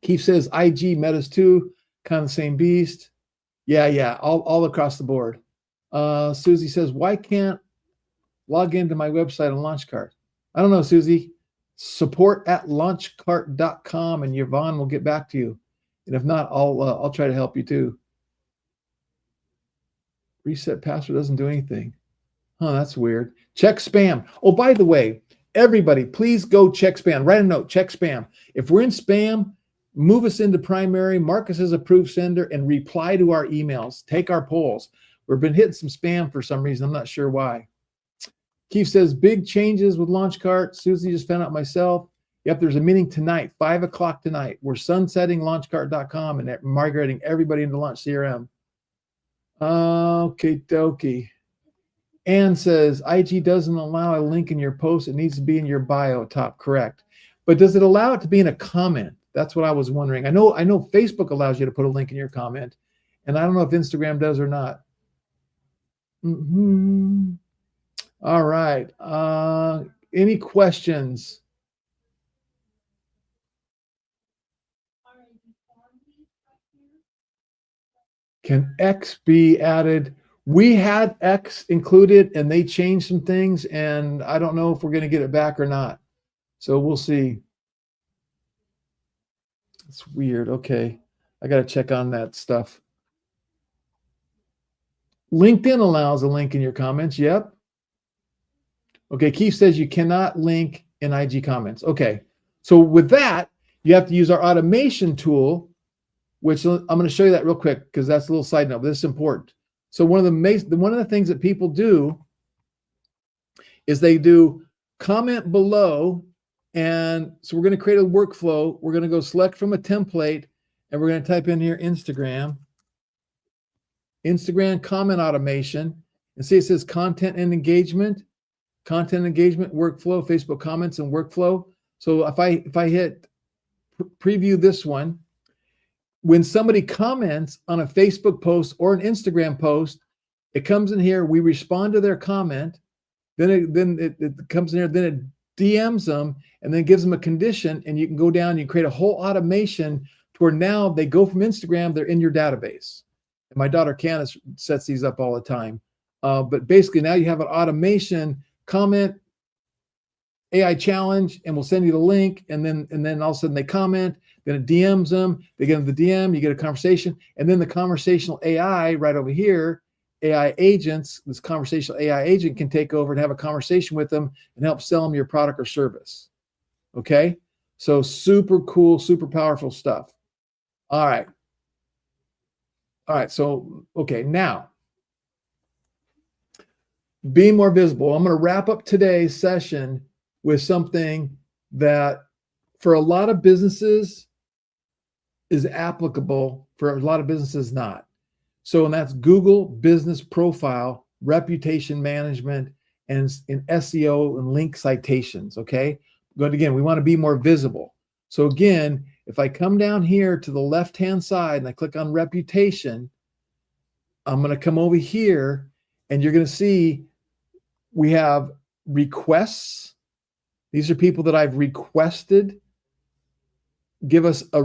Keith says IG Metas too, kind of the same beast. Yeah, all across the board. Susie says, why can't log into my website on Launchcart? I don't know, Susie. Support@launchcart.com and Yvonne will get back to you. And if not, I'll try to help you too. Reset password doesn't do anything. Huh, that's weird. Check spam. Oh, by the way, everybody, please go check spam. Write a note, check spam. If we're in spam, move us into primary, mark us as approved sender, and reply to our emails. Take our polls. We've been hitting some spam for some reason. I'm not sure why. Keith says, big changes with Launchcart. Susie just found out myself. Yep, there's a meeting tonight, 5 o'clock tonight. We're sunsetting launchcart.com and migrating everybody into Launch CRM. Okay, dokie. Ann says, IG doesn't allow a link in your post. It needs to be in your bio top, correct. But does it allow it to be in a comment? That's what I was wondering. I know Facebook allows you to put a link in your comment, and I don't know if Instagram does or not. All right. Any questions? Can X be added? We had X included and they changed some things, and I don't know if we're going to get it back or not. So we'll see. It's weird. Okay. I got to check on that stuff. LinkedIn allows a link in your comments. Yep. Okay. Keith says you cannot link in IG comments. Okay. So with that, You have to use our automation tool, which I'm going to show you that real quick because that's a little side note, but this is important. So one of the things that people do is they do comment below. And so we're going to create a workflow. We're going to go select from a template and we're going to type in here Instagram comment automation, and see it says content and engagement workflow, Facebook comments and workflow. So if I hit preview this one, when somebody comments on a Facebook post or an Instagram post, it comes in here, we respond to their comment, then it comes in here, then it DMs them, and then gives them a condition, and you can go down, you create a whole automation to where now they go from Instagram, they're in your database. And my daughter Candace sets these up all the time. But basically now you have an automation comment AI challenge, and we'll send you the link, and then all of a sudden they comment, then it DMs them, they get the DM, you get a conversation, and then the conversational AI right over here, AI agents, this conversational AI agent can take over and have a conversation with them and help sell them your product or service. Okay? So super cool, super powerful stuff. All right. So, okay, now, be more visible. I'm going to wrap up today's session with something that for a lot of businesses is applicable, for a lot of businesses not. So, and that's Google Business Profile, reputation management, and in SEO and link citations, okay? But again, we want to be more visible. So again, if I come down here to the left-hand side and I click on reputation, I'm going to come over here and you're going to see we have requests. These are people that I've requested. Give us a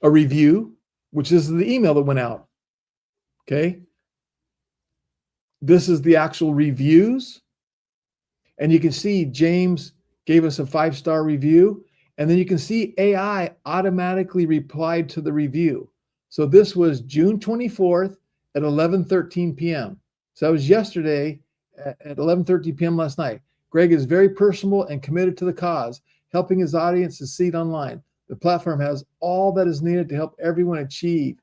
review, which is the email that went out. Okay. This is the actual reviews. And you can see James gave us a 5-star review. And then you can see AI automatically replied to the review. So this was June 24th at 11:13 p.m. So that was yesterday at 11:13 p.m. last night. Greg is very personable and committed to the cause, helping his audience succeed online. The platform has all that is needed to help everyone achieve.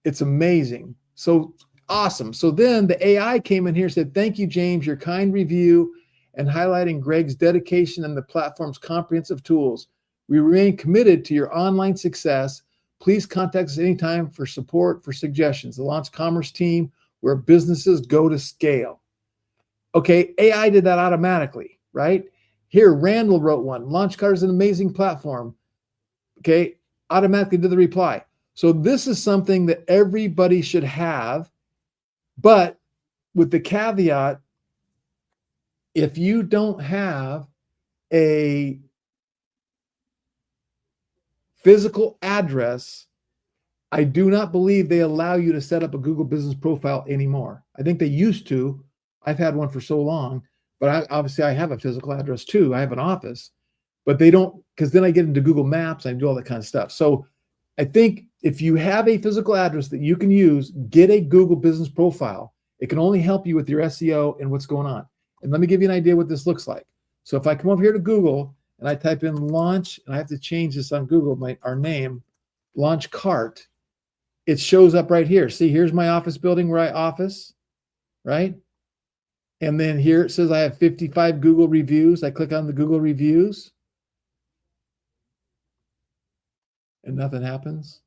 It's amazing. So awesome. So then the AI came in here and said, thank you, James, your kind review and highlighting Greg's dedication and the platform's comprehensive tools. We remain committed to your online success. Please contact us anytime for support, for suggestions. The Launch Commerce team, where businesses go to scale. Okay, AI did that automatically, right? Here, Randall wrote one. Launchcard is an amazing platform. Okay, automatically did the reply. So this is something that everybody should have, but with the caveat, if you don't have a physical address, I do not believe they allow you to set up a Google Business Profile anymore. I think they used to. I've had one for so long, but obviously I have a physical address too. I have an office, but they don't, because then I get into Google Maps and I do all that kind of stuff. So I think if you have a physical address that you can use, get a Google Business Profile. It can only help you with your SEO and what's going on. And let me give you an idea what this looks like. So if I come over here to Google and I type in launch, and I have to change this on Google, our name, launch cart, it shows up right here. See, here's my office building where I office, right? And then here it says I have 55 Google reviews. I click on the Google reviews and nothing happens.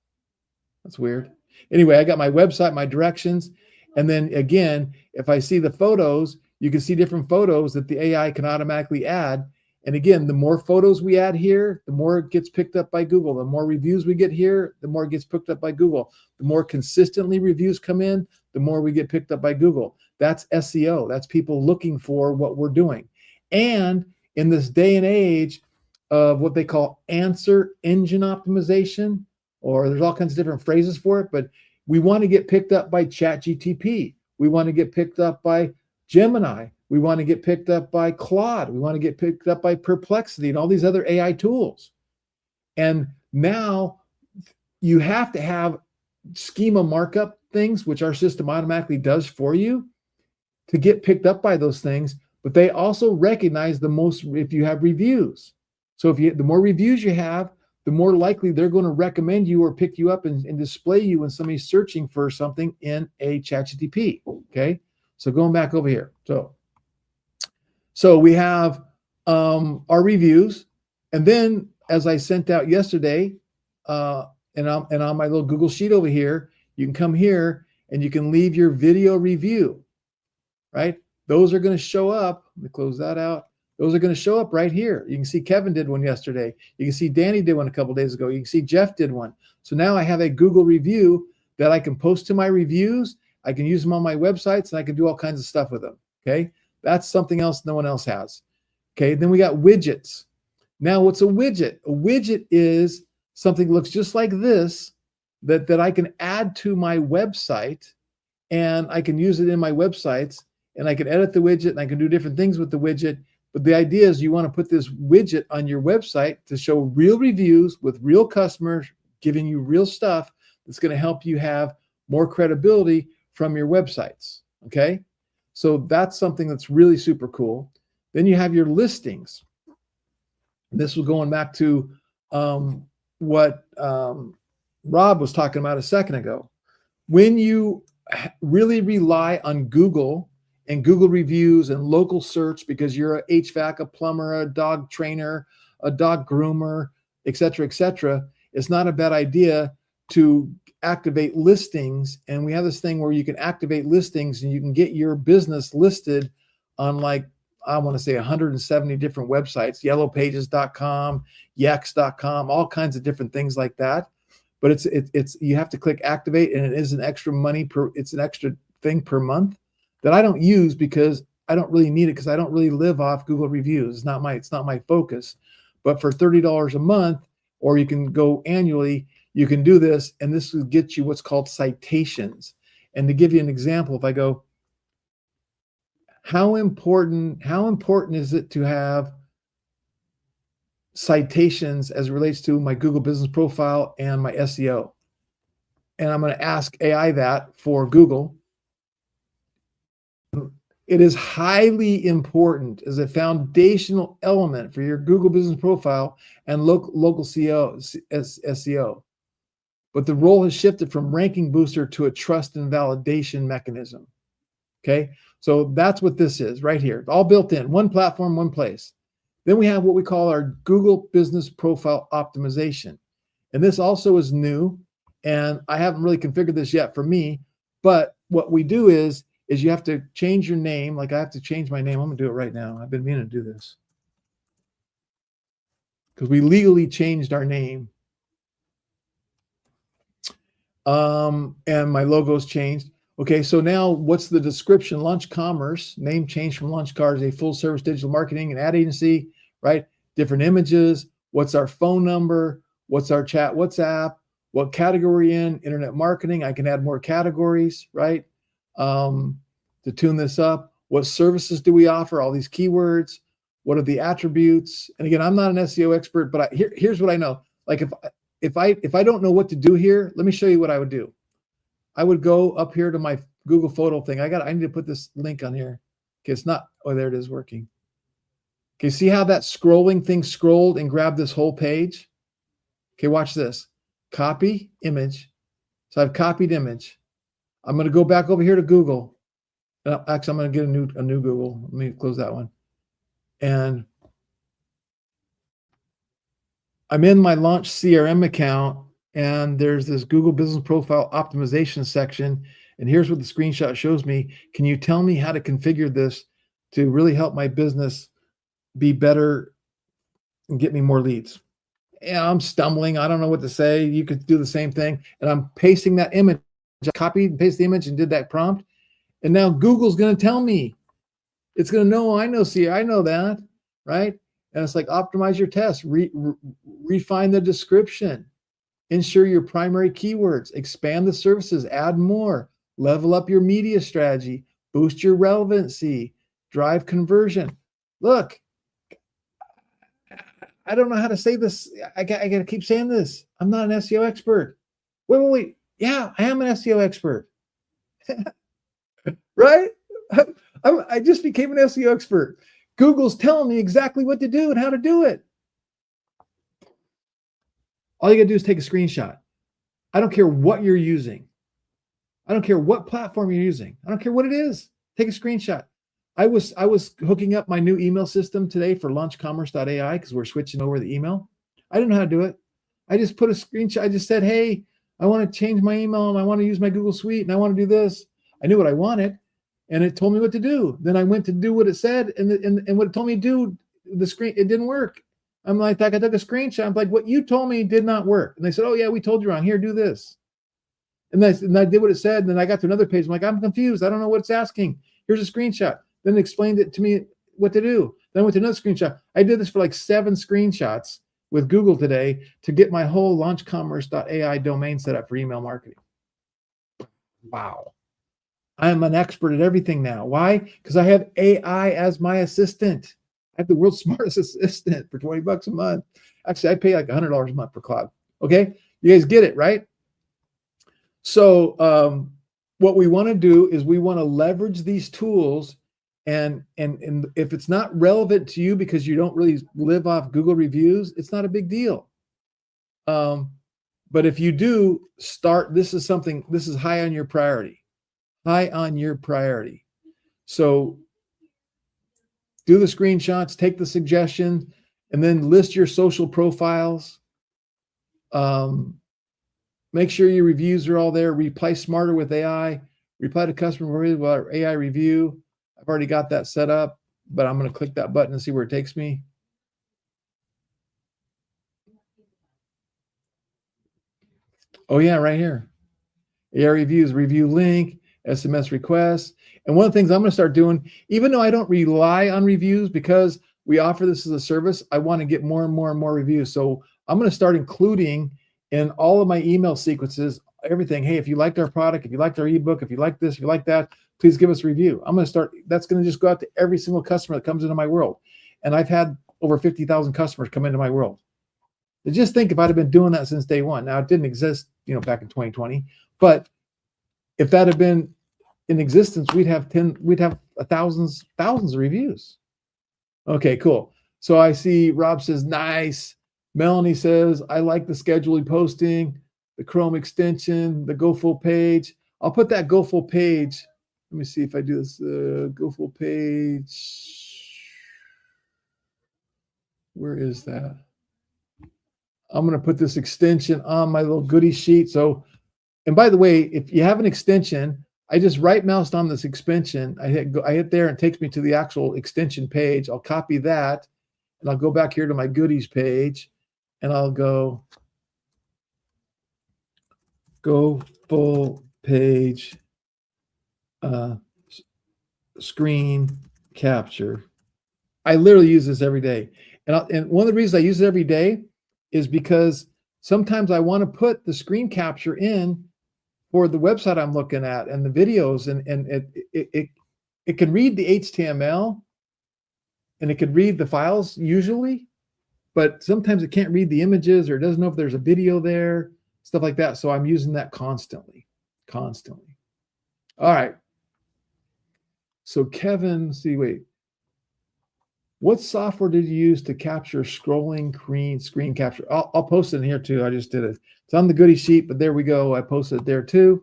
That's weird. Anyway, I got my website, my directions. And then again, if I see the photos, you can see different photos that the AI can automatically add. And again, the more photos we add here, the more it gets picked up by Google. The more reviews we get here, the more it gets picked up by Google. The more consistently reviews come in, the more we get picked up by Google. That's SEO. That's people looking for what we're doing. And in this day and age of what they call answer engine optimization, or there's all kinds of different phrases for it, but we want to get picked up by ChatGPT. We want to get picked up by Gemini. We want to get picked up by Claude. We want to get picked up by Perplexity and all these other AI tools. And now you have to have schema markup things, which our system automatically does for you to get picked up by those things. but they also recognize if you have reviews. So the more reviews you have, the more likely they're going to recommend you or pick you up and display you when somebody's searching for something in a ChatGPT. Okay. So going back over here. So we have our reviews. And then as I sent out yesterday, and on my little Google Sheet over here, you can come here and you can leave your video review, right? Those are going to show up. Let me close that out. Those are going to show up right here. You can see Kevin did one yesterday. You can see Danny did one a couple days ago. You can see Jeff did one. So now I have a Google review that I can post to my reviews. I can use them on my websites, and I can do all kinds of stuff with them. Okay. That's something else no one else has. Okay. Then we got widgets. Now, what's a widget? A widget is something that looks just like this that I can add to my website, and I can use it in my websites, and I can edit the widget, and I can do different things with the widget. But the idea is you want to put this widget on your website to show real reviews with real customers giving you real stuff that's going to help you have more credibility from your websites. Okay. So that's something that's really super cool. Then you have your listings. This was going back to what Rob was talking about a second ago. When you really rely on Google and Google reviews and local search because you're a HVAC, a plumber, a dog trainer, a dog groomer, et cetera, it's not a bad idea to activate listings. And we have this thing where you can activate listings and you can get your business listed on, like, I want to say 170 different websites, yellowpages.com, yex.com, all kinds of different things like that. But it's you have to click activate, and it is an extra it's an extra thing per month that I don't use because I don't really need it, because I don't really live off Google reviews. It's not my focus. But for $30 a month, or you can go annually, you can do this, and this will get you what's called citations. And to give you an example, if I go, how important is it to have citations as it relates to my Google business profile and my SEO? And I'm going to ask AI that for Google. It is highly important as a foundational element for your Google business profile and local SEO. But the role has shifted from ranking booster to a trust and validation mechanism. Okay, so that's what this is right here. All built in, one platform, one place. Then we have what we call our Google Business Profile Optimization. And this also is new, and I haven't really configured this yet for me, but what we do is you have to change your name. Like, I have to change my name. I'm gonna do it right now. I've been meaning to do this because we legally changed our name. And my logo's changed. Okay, so now what's the description? Launch Commerce, name changed from Launch Cars, a full service digital marketing and ad agency, right? Different images. What's our phone number? What's our chat WhatsApp? What category in? Internet marketing. I can add more categories, right? To tune this up. What services do we offer? All these keywords. What are the attributes? And again, I'm not an SEO expert, but here's what I know. Like, if I don't know what to do here, let me show you what I would do. I would go up here to my Google photo thing. I need to put this link on here. Okay, it's not, oh, there it is working. Okay, see how that scrolling thing scrolled and grabbed this whole page? Okay, watch this. Copy image. So I've copied image. I'm going to go back over here to Google. Actually, I'm going to get a new Google. Let me close that one. And I'm in my Launch CRM account, and there's this Google Business Profile Optimization section. And here's what the screenshot shows me. Can you tell me how to configure this to really help my business be better and get me more leads? And I'm stumbling. I don't know what to say. You could do the same thing. And I'm pasting that image. I copied and pasted the image and did that prompt. And now Google's going to tell me. It's going to know, I know, see, I know that, right? And it's like, optimize your test, refine the description, ensure your primary keywords, expand the services, add more, level up your media strategy, boost your relevancy, drive conversion. Look, I don't know how to say this. I got to keep saying this. I'm not an SEO expert. Wait. Yeah, I am an SEO expert. Right? I just became an SEO expert. Google's telling me exactly what to do and how to do it. All you got to do is take a screenshot. I don't care what you're using. I don't care what platform you're using. I don't care what it is. Take a screenshot. I was hooking up my new email system today for launchcommerce.ai because we're switching over the email. I didn't know how to do it. I just put a screenshot. I just said, hey, I want to change my email and I want to use my Google Suite and I want to do this. I knew what I wanted and it told me what to do. Then I went to do what it said and what it told me to do, it didn't work. I'm like, I took a screenshot. I'm like, what you told me did not work. And they said, oh yeah, we told you wrong. Here, do this. And I did what it said. And then I got to another page. I'm like, I'm confused. I don't know what it's asking. Here's a screenshot. Then it explained it to me what to do. Then I went to another screenshot. I did this for like 7 screenshots with Google today to get my whole launchcommerce.ai domain set up for email marketing. Wow. I am an expert at everything now. Why? Because I have AI as my assistant. I have the world's smartest assistant for $20 a month. Actually, I pay like $100 a month for cloud. Okay. You guys get it, right? So what we want to do is we want to leverage these tools and if it's not relevant to you because you don't really live off Google reviews, it's not a big deal. But if you do this is high on your priority. High on your priority. So do the screenshots, take the suggestion, and then list your social profiles. Make sure your reviews are all there. Reply smarter with AI. Reply to customer with our AI review. I've already got that set up, but I'm going to click that button and see where it takes me. Oh yeah, right here. AI reviews, review link, SMS requests. And one of the things I'm going to start doing, even though I don't rely on reviews because we offer this as a service, I want to get more and more and more reviews. So I'm going to start including in all of my email sequences, everything. Hey, if you liked our product, if you liked our ebook, if you like this, if you like that, please give us a review. I'm going to start, that's going to just go out to every single customer that comes into my world. And I've had over 50,000 customers come into my world. So just think if I'd have been doing that since day one. Now it didn't exist, back in 2020, but if that had been in existence, we'd have thousands of reviews. Okay, cool. So I see Rob says, nice. Melanie says, I like the scheduling posting, the Chrome extension, the Go Full page. I'll put that Go Full page. Let me see if I do this. Go Full page. Where is that? I'm going to put this extension on my little goodie sheet. So, and by the way, if you have an extension, I just right moused on this extension. I hit there and it takes me to the actual extension page. I'll copy that and I'll go back here to my goodies page and I'll go full page screen capture. I literally use this every day. And one of the reasons I use it every day is because sometimes I want to put the screen capture in for the website I'm looking at and the videos, and it can read the HTML and it could read the files usually, but sometimes it can't read the images or it doesn't know if there's a video there, stuff like that. So I'm using that constantly. All right. So Kevin, what software did you use to capture scrolling screen capture? I'll post it in here too. I just did it. It's on the goodie sheet, but there we go. I posted it there too.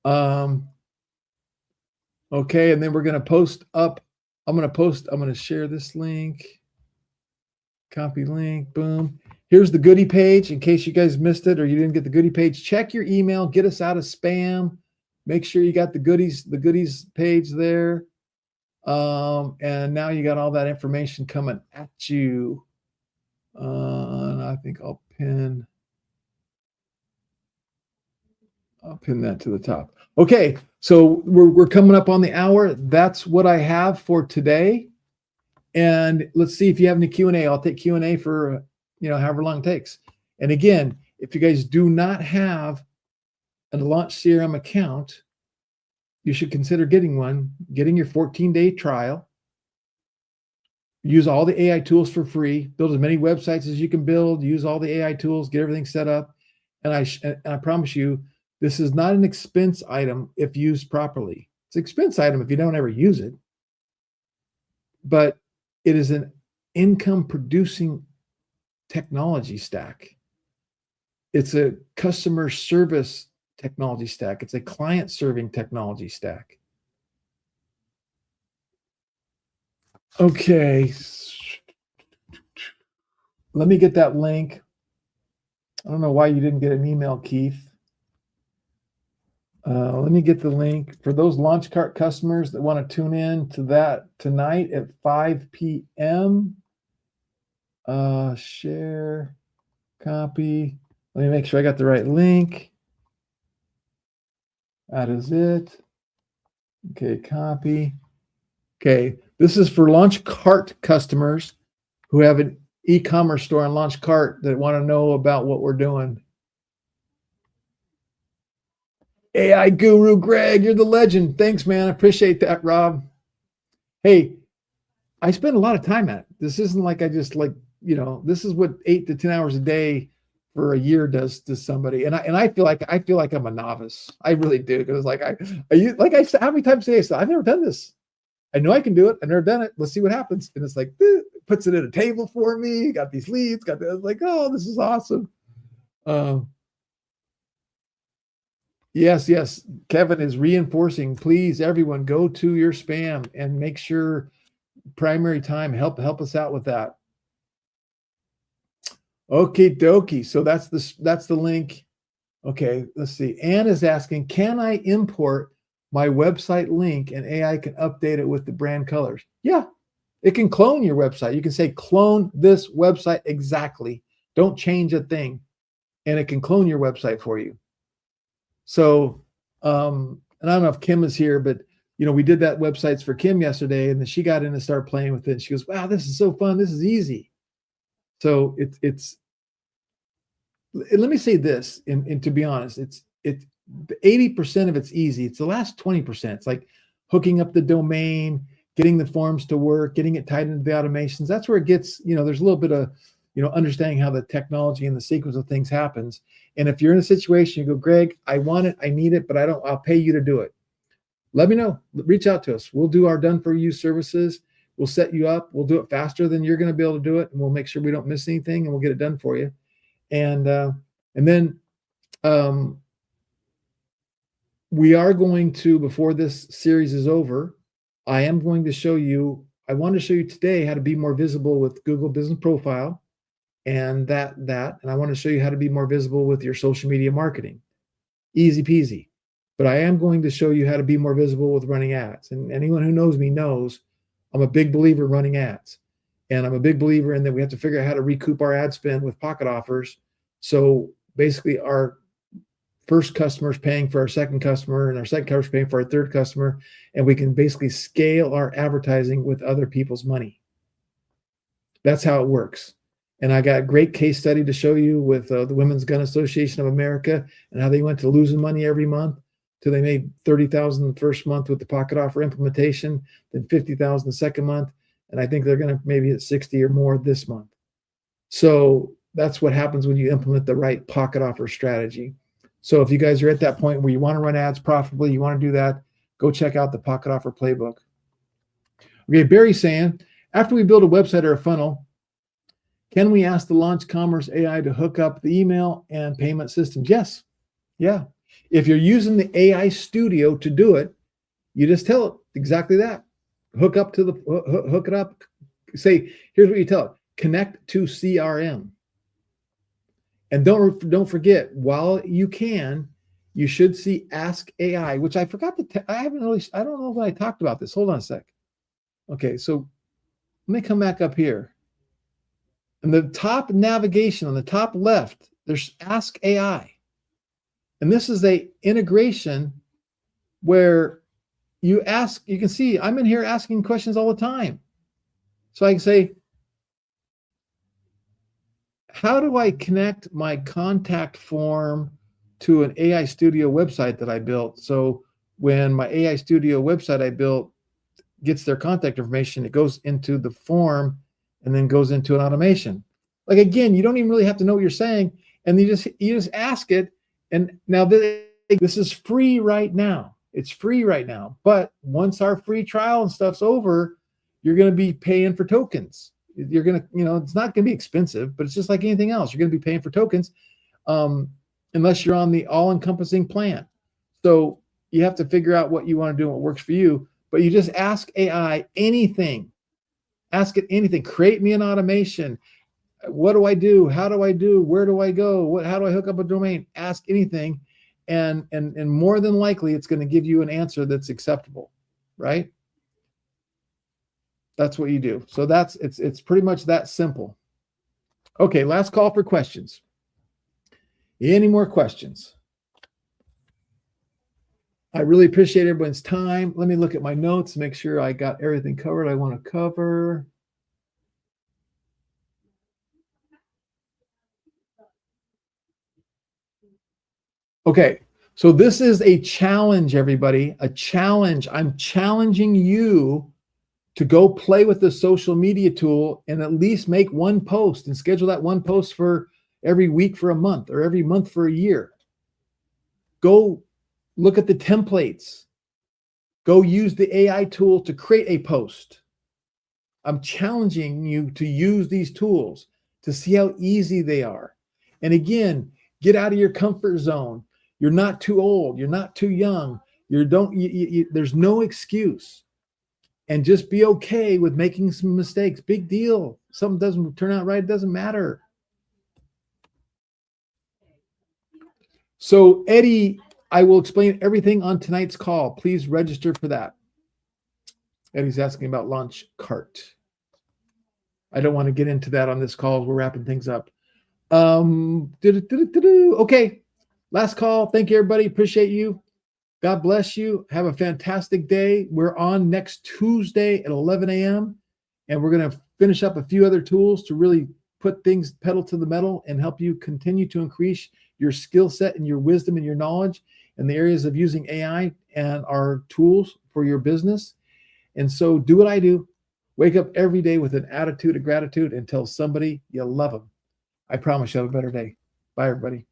Okay, and then we're going to post up. I'm going to share this link. Copy link, boom. Here's the goodie page in case you guys missed it or you didn't get the goodie page. Check your email, get us out of spam. Make sure you got the goodies page there. And now you got all that information coming at you. And I think I'll pin that to the top. Okay, so we're coming up on the hour. That's what I have for today. And let's see if you have any Q&A. I'll take Q&A for however long it takes. And again, if you guys do not have a Launch CRM account, you should consider getting your 14-day trial. Use all the AI tools for free. Build as many websites as you can build. Use all the AI tools. Get everything set up. And I promise you, this is not an expense item if used properly. It's It's an expense item if you don't ever use it, but it is an income producing technology stack. It's a customer service technology stack. It's a client serving technology stack. Okay. Let me get that link. I don't know why you didn't get an email, Keith. Let me get the link for those launch cart customers that want to tune in to that tonight at 5 p.m. Share, copy. Let me make sure I got the right link. That is it. Okay, copy. Okay, this is for launch cart customers who have an e-commerce store on launch cart that want to know about what we're doing. AI guru Greg, you're the legend. Thanks, man. I appreciate that, Rob. Hey, I spend a lot of time at it. This isn't like I just this is what 8 to 10 hours a day for a year does to somebody. And I feel like I'm a novice. I really do. Because I said, how many times today I said, I've never done this. I know I can do it. I've never done it. Let's see what happens. And it's like, puts it in a table for me. Got these leads. Got this. Like, oh, this is awesome. Yes. Kevin is reinforcing. Please, everyone, go to your spam and make sure primary time. Help us out with that. Okay, dokie. So that's the link. Okay, let's see. Anne is asking, can I import my website link and AI can update it with the brand colors? Yeah, it can clone your website. You can say, clone this website exactly. Don't change a thing. And it can clone your website for you. So, and I don't know if Kim is here, but we did that websites for Kim yesterday, and then she got in and started playing with it. And she goes, wow, this is so fun. This is easy. So it's let me say this, and to be honest, it's 80% of it's easy. It's the last 20%. It's like hooking up the domain, getting the forms to work, getting it tied into the automations. That's where it gets, there's a little bit of, understanding how the technology and the sequence of things happens. And if you're in a situation, you go, Greg, I want it, I need it, but I'll pay you to do it. Let me know. Reach out to us. We'll do our done for you services. We'll set you up. We'll do it faster than you're going to be able to do it. And we'll make sure we don't miss anything, and we'll get it done for you. And then we are going to, before this series is over, I want to show you today how to be more visible with Google Business Profile and and I want to show you how to be more visible with your social media marketing. Easy peasy. But I am going to show you how to be more visible with running ads. And anyone who knows me knows I'm a big believer in running ads. And I'm a big believer in that we have to figure out how to recoup our ad spend with pocket offers. So basically our first customer is paying for our second customer, and our second customer is paying for our third customer. And we can basically scale our advertising with other people's money. That's how it works. And I got a great case study to show you with the Women's Gun Association of America and how they went to losing money every month till they made $30,000 the first month with the pocket offer implementation, then $50,000 the second month. And I think they're going to maybe hit 60 or more this month. So that's what happens when you implement the right pocket offer strategy. So if you guys are at that point where you want to run ads profitably, you want to do that, go check out the pocket offer playbook. Okay, Barry's saying, after we build a website or a funnel, can we ask the Launch Commerce AI to hook up the email and payment systems? Yes. Yeah. If you're using the AI Studio to do it, you just tell it exactly that. Hook it up. Say, here's what you tell it. Connect to CRM. And don't forget, while you can, you should see Ask AI, which I forgot to I don't know if I talked about this. Hold on a sec. Okay, so let me come back up here. In the top navigation on the top left, there's Ask AI. And this is a integration where you can see I'm in here asking questions all the time. So I can say, how do I connect my contact form to an AI Studio website that I built? So when my AI Studio website I built gets their contact information, it goes into the form and then goes into an automation. Like, again, you don't even really have to know what you're saying. And you just ask it. And now this is free right now. It's free right now. But once our free trial and stuff's over, you're going to be paying for tokens. You're going to, it's not going to be expensive, but it's just like anything else. You're going to be paying for tokens unless you're on the all-encompassing plan. So you have to figure out what you want to do and what works for you. But you just ask AI anything. Ask it anything. Create me an automation. What do I do? How do I do? Where do I go? How do I hook up a domain? Ask anything. And more than likely, it's going to give you an answer that's acceptable, right? That's what you do. So it's pretty much that simple. Okay, last call for questions. Any more questions? I really appreciate everyone's time. Let me look at my notes, make sure I got everything covered I want to cover. Okay, so this is a challenge, everybody. A challenge. I'm challenging you to go play with the social media tool and at least make one post and schedule that one post for every week for a month or every month for a year. Go look at the templates. Go use the AI tool to create a post. I'm challenging you to use these tools to see how easy they are. And again, get out of your comfort zone. You're not too old. You're not too young. There's no excuse. And just be okay with making some mistakes. Big deal. Something doesn't turn out right. It doesn't matter. So Eddie, I will explain everything on tonight's call. Please register for that. Eddie's asking about launch cart. I don't want to get into that on this call. We're wrapping things up. Okay. Last call. Thank you, everybody. Appreciate you. God bless you. Have a fantastic day. We're on next Tuesday at 11 a.m. And we're going to finish up a few other tools to really put things pedal to the metal and help you continue to increase your skill set and your wisdom and your knowledge in the areas of using AI and our tools for your business. And so do what I do. Wake up every day with an attitude of gratitude and tell somebody you love them. I promise you'll have a better day. Bye, everybody.